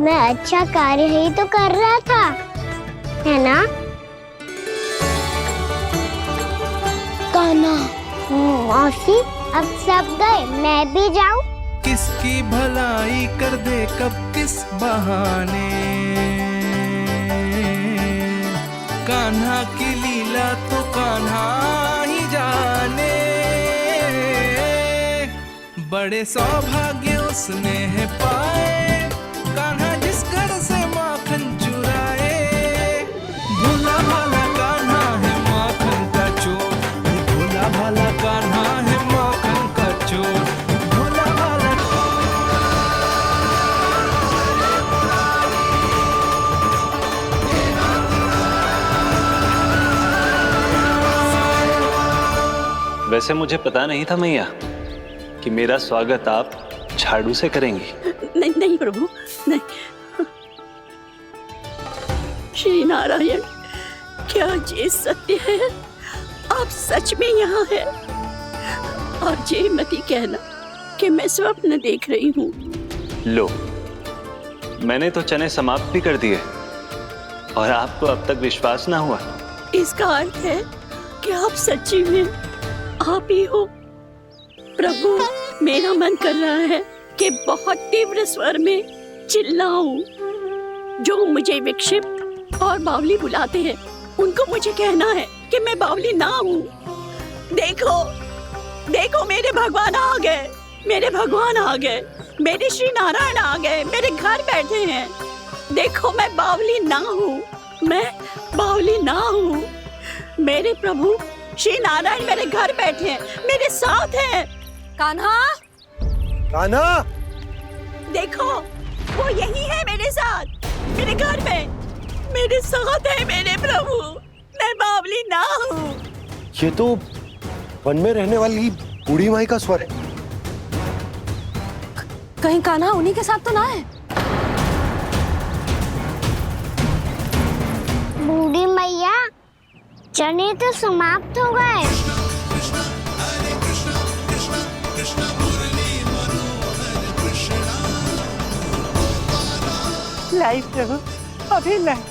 मैं अच्छा कार्य ही तो कर रहा था, है ना? कान्हा, मौसी अब सब गए, मैं भी जाऊं? किसकी भलाई कर दे कब किस बहाने, कान्हा की लीला तो कान्हा ही जाने। बड़े सौभाग्य उसने है पाए, कान्हा जिस घर से माखन चुराए। भोला भाला कान्हा है माखन का चोर, भोला भाला कान्हा है माखन का चोर, भोला भाला। वैसे मुझे पता नहीं था मैया कि मेरा स्वागत आप झाड़ू से करेंगी। नहीं नहीं प्रभु, नहीं। श्री नारायण, क्या ये सत्य है? आप सच में यहाँ हैं? और ये मत कहना कि मैं स्वप्न देख रही हूँ। लो, मैंने तो चने समाप्त भी कर दिए और आपको अब तक विश्वास ना हुआ। इसका अर्थ है कि आप सच्ची में आप ही हो। प्रभु, मेरा मन कर रहा है कि बहुत तीव्र स्वर में चिल्लाऊं। जो मुझे विक्षिप्त और बावली बुलाते हैं उनको मुझे कहना है कि मैं बावली ना हूँ। देखो देखो, मेरे भगवान आ गए, मेरे भगवान आ गए, मेरे श्री नारायण आ गए, मेरे घर बैठे हैं। देखो, मैं बावली ना हूँ, मैं बावली ना हूँ। मेरे प्रभु श्री नारायण मेरे घर बैठे हैं, मेरे साथ हैं। कान्हा, कान्हा, देखो वो यही है मेरे साथ, मेरे घर में मेरे साथ है मेरे प्रभु। मैं बावली ना हूँ। ये तो वन में रहने वाली बूढ़ी माई का स्वर है। कहीं कान्हा उन्हीं के साथ तो ना है? बूढ़ी मैया, चने तो समाप्त हो गए। लाई प्रभु, अभी लाई।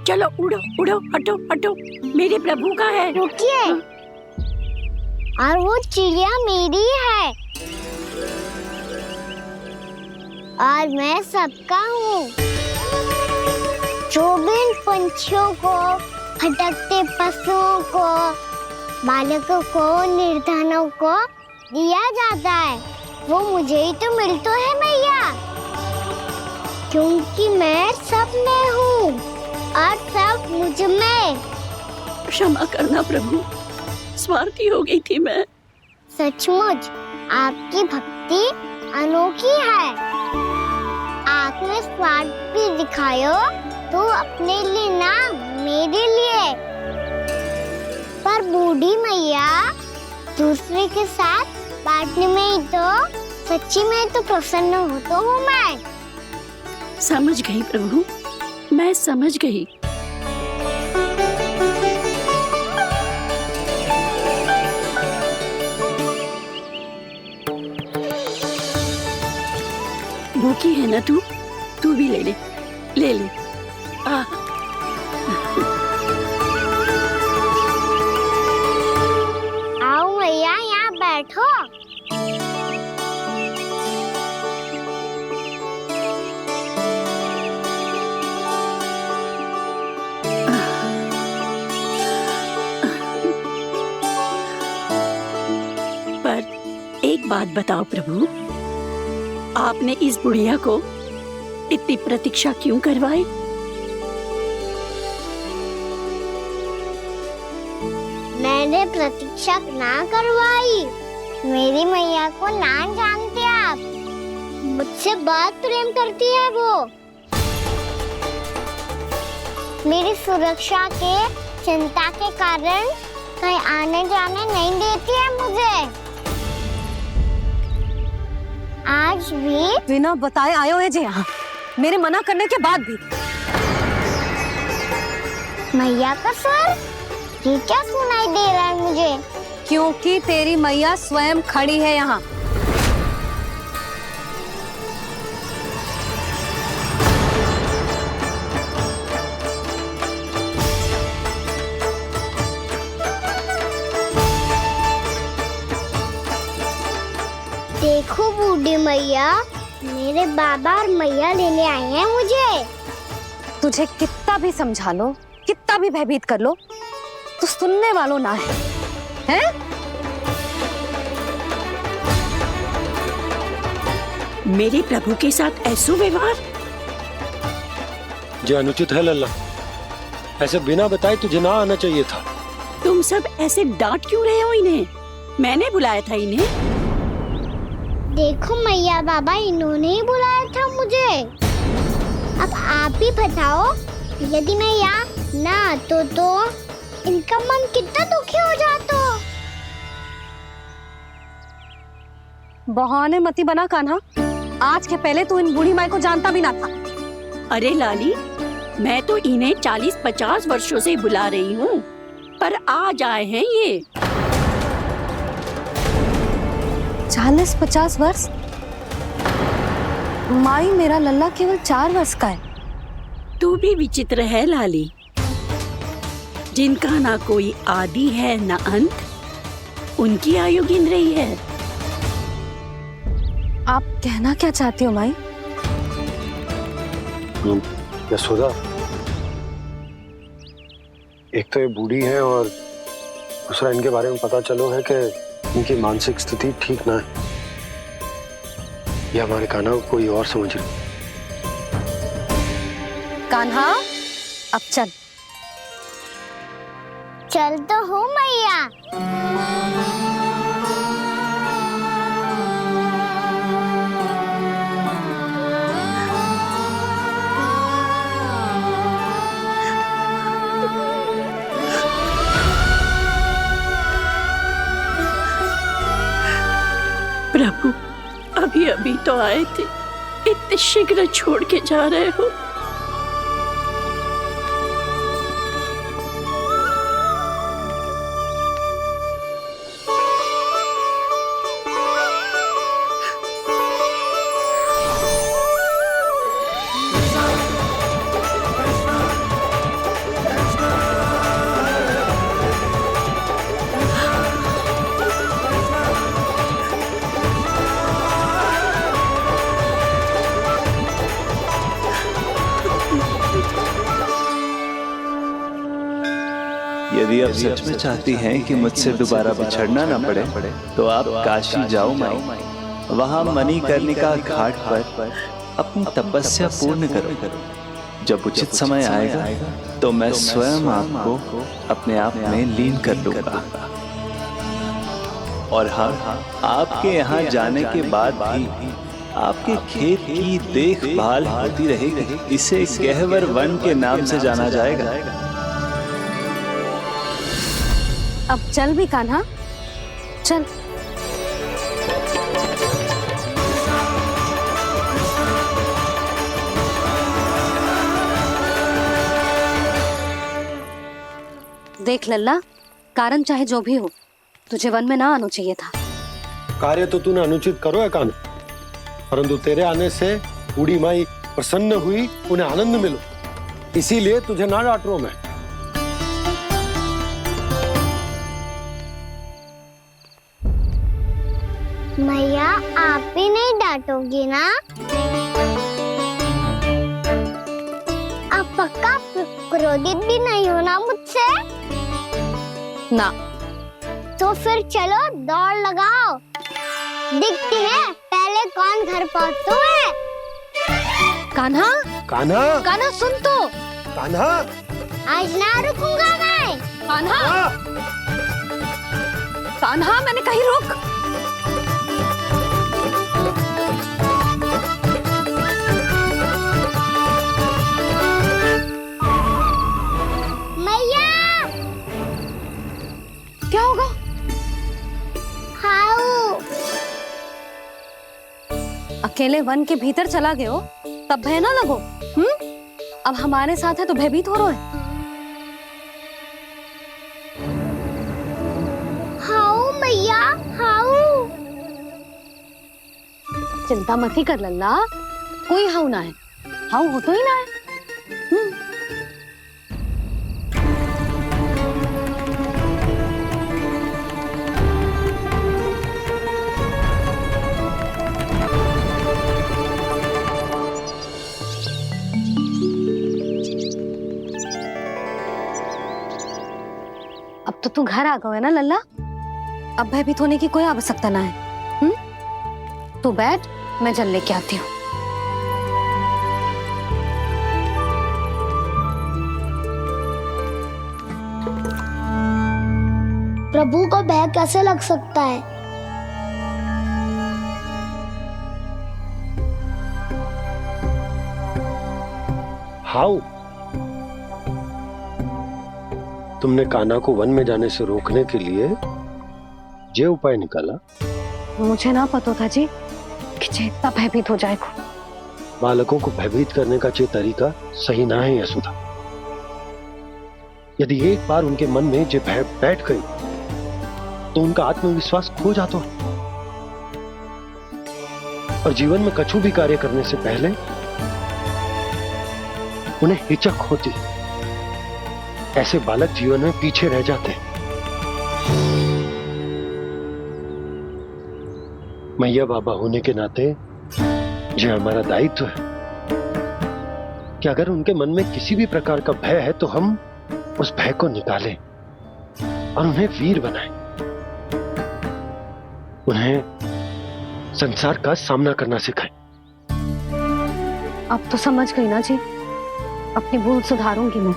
चलो उड़ो उड़ो, हटो हटो, मेरे प्रभु का है। रुकिए, और वो चिड़िया मेरी है और मैं सबका हूँ। जो भी इन पंछियों को, भटकते पशुओं को, बालकों को, निर्धनों को दिया जाता है, वो मुझे ही तो मिलता है मैया, क्योंकि मैं सब में हूँ और सब मुझ में। क्षमा करना प्रभु, स्वार्थी हो गई थी मैं। सचमुच आपकी भक्ति अनोखी है। आपने स्वार्थ भी दिखायो तो अपने लिए ना, मेरे लिए। पर बूढ़ी मैया, दूसरे के साथ बांटने में ही तो सच्ची में तो प्रसन्न हो तो हूँ मैं। समझ गई प्रभु, मैं समझ गई। भूखी है ना तू? तू भी ले ले, ले ले। आओ मैया, यहाँ बैठो। एक बात बताओ प्रभु, आपने इस बुढ़िया को इतनी प्रतीक्षा क्यों करवाई? मैंने प्रतीक्षा ना करवाई। मेरी मैया को ना जानते आप, मुझसे बहुत प्रेम करती है वो। मेरी सुरक्षा के चिंता के कारण कहीं आने जाने नहीं देती है मुझे। आज भी बिना बताए आयो है जे यहाँ, मेरे मना करने के बाद भी। मैया का स्वर ये क्या सुनाई दे रहा है मुझे? क्योंकि तेरी मैया स्वयं खड़ी है यहाँ। देखो बूढ़ी मैया, मेरे बाबा और मैया लेने आए हैं मुझे। तुझे कितना भी समझा लो, कितना भी भयभीत कर लो, तो सुनने वालों ना है, हैं? मेरे प्रभु के साथ ऐसा व्यवहार? जो अनुचित है लल्ला। ऐसे बिना बताए तुझे ना आना चाहिए था। तुम सब ऐसे डांट क्यों रहे हो इन्हें? मैंने बुलाया था इन्हें। देखो मैया बाबा, इन्होंने ही बुलाया था मुझे। अब आप ही बताओ, यदि मैं यहाँ ना आतो तो इनका मन कितना दुखी हो जाता। बहाने मती बना कान्हा। आज के पहले तू इन बूढ़ी माई को जानता भी ना था। अरे लाली, मैं तो इन्हें 40-50 वर्षों से बुला रही हूँ, पर आज आए हैं ये। 40-50 वर्ष? माई, मेरा लल्ला केवल 4 वर्ष का है। तू भी विचित्र है लाली, जिनका ना कोई आदि है ना अंत, उनकी आयु गिन रही है। आप कहना क्या चाहती हो माई? यशोदा, एक तो ये बूढ़ी है और दूसरा इनके बारे में पता चलो है कि इनकी मानसिक स्थिति ठीक ना है। ये हमारे कान्हा को कोई और समझ रही। कान्हा, अब चल। चल तो हो मैया। प्रभु, अभी अभी तो आए थे, इतने शीघ्र छोड़ के जा रहे हो? यदि आप सच में चाहती हैं कि मुझसे दोबारा बिछड़ना न पड़े तो आप काशी जाओ माई। वहां मणिकर्णिका घाट पर अपनी तपस्या पूर्ण करो। जब उचित समय आएगा तो मैं स्वयं आपको अपने आप में लीन कर लूंगा। और हाँ, आपके यहाँ जाने के बाद भी आपके खेत की देखभाल होती रहेगी। इसे गहवर वन के नाम से जाना जाएगा। अब चल भी कान्हा, चल। देख लल्ला, कारण चाहे जो भी हो, तुझे वन में ना आना चाहिए था। कार्य तो तूने अनुचित करो है कान्हा, परंतु तेरे आने से बूढ़ी माई प्रसन्न हुई, उन्हें आनंद मिलो, इसीलिए तुझे ना डांट रहा हूं मैं। मैया, आप भी नहीं डांटोगी ना? आप पक्का क्रोधित भी नहीं हो ना मुझसे? ना। तो फिर चलो दौड़ लगाओ, दिखती है पहले कौन घर पहुंचता है। कान्हा, कान्हा, कान्हा सुन तो। कान्हा, आज ना रुकूंगा मैं। कान्हा, कान्हा, मैंने कहीं रुक। क्या होगा? हाउ अकेले वन के भीतर चला गए हो तब भय ना लगो। अब हमारे साथ है तो भयभीत हो रहे हो। हाउ मैया, हाउ। चिंता मत ही कर लल्ला, कोई हाउ ना है। हाउ हो तो ही ना है। अब तो तू घर आ गया है ना लल्ला, अब भयभीत होने की कोई आवश्यकता ना है। तू बैठ, मैं जल लेके आती हूँ। प्रभु को भय कैसे लग सकता है? हाउ? तुमने कान्हा को वन में जाने से रोकने के लिए ये उपाय निकाला? मुझे ना पता था जी कि जे इतना भयभीत हो जाएगा। बालकों को भयभीत करने का ये तरीका सही ना है यशोदा। यदि एक बार उनके मन में ये भय बैठ गई तो उनका आत्मविश्वास खो जाता है और जीवन में कछु भी कार्य करने से पहले उन्हें हिचक होती। ऐसे बालक जीवन में पीछे रह जाते हैं। मैया बाबा होने के नाते ये हमारा दायित्व है कि अगर उनके मन में किसी भी प्रकार का भय है तो हम उस भय को निकालें और उन्हें वीर बनाएं। उन्हें संसार का सामना करना सिखाएं। अब तो समझ गई ना जी, अपनी भूल सुधारूंगी मैं।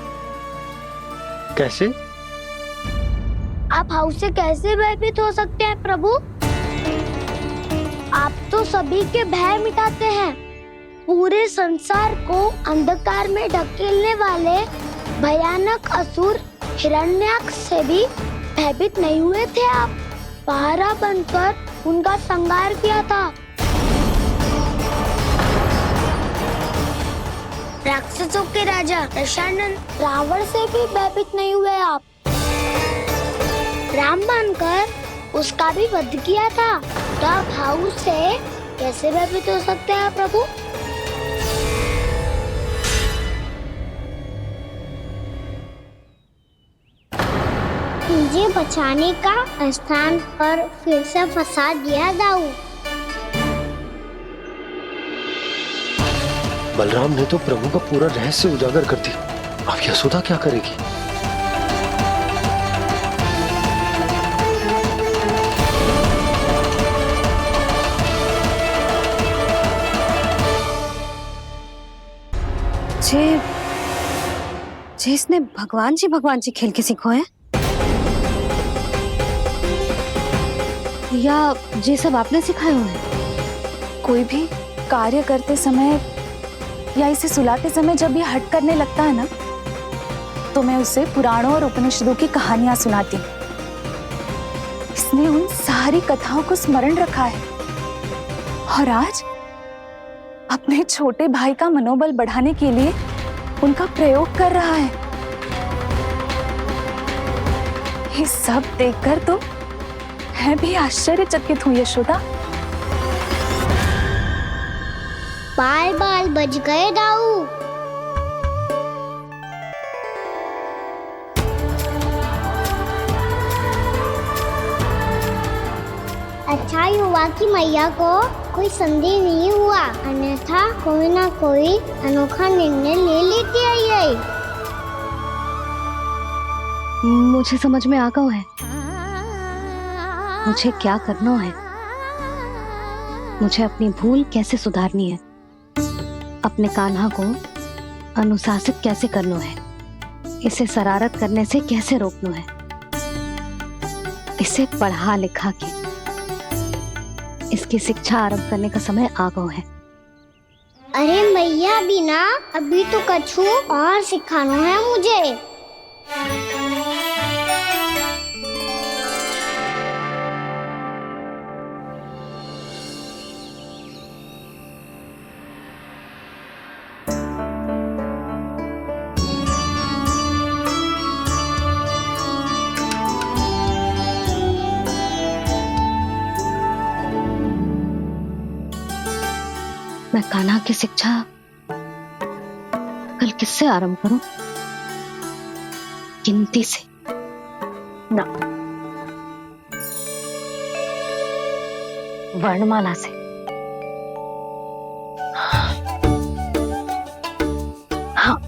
कैसे? आप हाउ से कैसे भयभीत हो सकते हैं प्रभु? आप तो सभी के भय मिटाते हैं। पूरे संसार को अंधकार में ढकेलने वाले भयानक असुर हिरण्याक्ष से भी भयभीत नहीं हुए थे आप। पहरा बनकर उनका संहार किया था। राक्षसों के राजा दशानन रावण से भी भयभीत नहीं हुए आप। राम बनकर उसका भी वध किया था। तो आप हाउ से कैसे भयभीत हो सकते हैं प्रभु? मुझे बचाने का स्थान पर फिर से फंसा दिया दाऊ। बलराम ने तो प्रभु का पूरा रहस्य उजागर कर दिया। अब यशोदा क्या करेगी? जे इसने भगवान जी खेल के सीखो है या जे सब आपने सिखाए हुए हैं? कोई भी कार्य करते समय या इसे सुलाते समय जब ये हट करने लगता है ना, तो मैं उसे पुराणों और उपनिषदों की कहानियां सुनाती हूँ। इसने उन सारी कथाओं को स्मरण रखा है और आज अपने छोटे भाई का मनोबल बढ़ाने के लिए उनका प्रयोग कर रहा है। ये सब देखकर तो मैं भी आश्चर्यचकित हूँ यशोदा। बाल बाल बज गए दाऊ। अच्छा ही हुआ कि मैया को कोई संदेह नहीं हुआ, अन्यथा कोई ना कोई अनोखा निर्णय ले लेती है ये। मुझे समझ में आ गया है मुझे क्या करना है। मुझे अपनी भूल कैसे सुधारनी है, अपने कान्हा को अनुशासित कैसे करना है, इसे शरारत करने से कैसे रोकना है, इसे पढ़ा लिखा के इसकी शिक्षा आरंभ करने का समय आ गया है। अरे मैया बिना अभी तो कछु और सिखाना है मुझे। मैं कान्हा की शिक्षा कल किससे आरंभ करूं? गिनती से ना, वर्णमाला से। हाँ,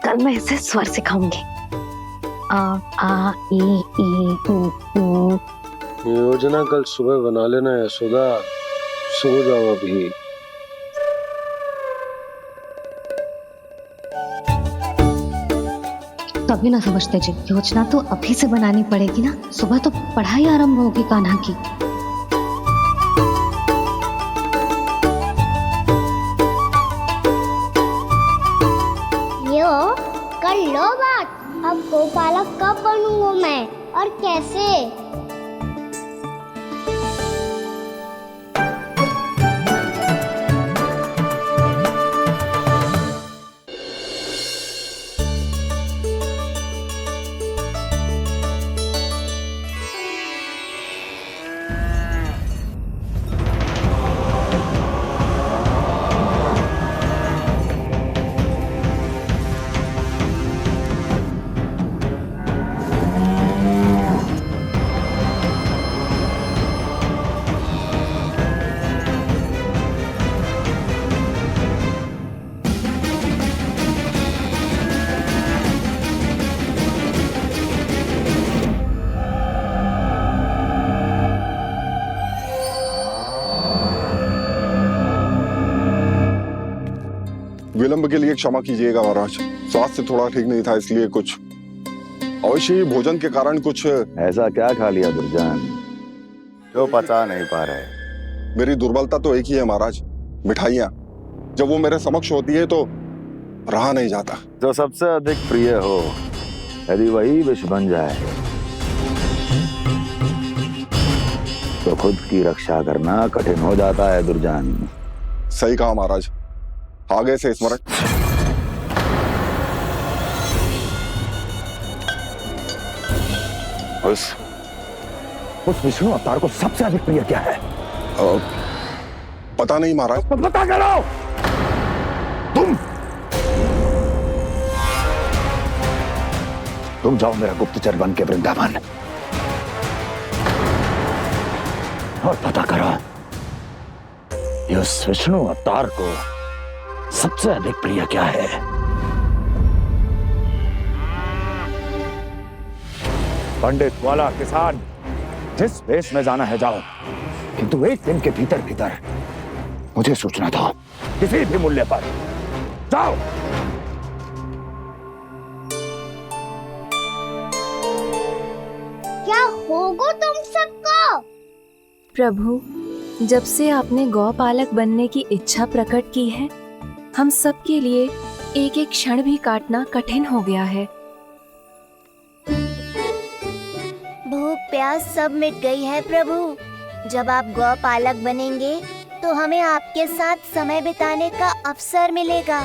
कल मैं इसे स्वर सिखाऊंगी। आ आ ई ई उ। योजना कल सुबह बना लेना यशोदा, सो जाओ अभी। तभी ना समझते जी। योजना तो अभी से बनानी पड़ेगी ना, सुबह तो पढ़ाई आरंभ होगी कान्हा की। यो कर लो बात। अब गोपालक कब बनूंगा मैं और कैसे? विलंब के लिए क्षमा कीजिएगा महाराज, स्वास्थ्य थोड़ा ठीक नहीं था इसलिए कुछ अवश्य ही भोजन के कारण कुछ। ऐसा क्या खा लिया दुर्जन जो पता नहीं पा रहे? मेरी दुर्बलता तो एक ही है महाराज, मिठाइयाँ। जब वो मेरे समक्ष होती है तो रहा नहीं जाता। जो सबसे अधिक प्रिय हो यदि वही विष बन जाए तो खुद की रक्षा करना कठिन हो जाता है दुर्जन। सही कहा महाराज, आगे से स्मरण। उस विष्णु अवतार को सबसे अधिक प्रिय क्या है? पता नहीं महाराज। बता के लो। तुम जाओ मेरा गुप्तचर बन के वृंदावन और पता करो इस विष्णु अवतार को सबसे अधिक प्रिय क्या है। पंडित वाला किसान जिस वेश में जाना है जाओ, किंतु एक दिन के भीतर भीतर मुझे सूचना दो, किसी भी मूल्य पर। जाओ। क्या होगा तुम सबको? प्रभु, जब से आपने गौपालक बनने की इच्छा प्रकट की है, हम सब के लिए एक एक क्षण भी काटना कठिन हो गया है। भूख प्यास सब मिट गई है प्रभु। जब आप गौपालक बनेंगे तो हमें आपके साथ समय बिताने का अवसर मिलेगा।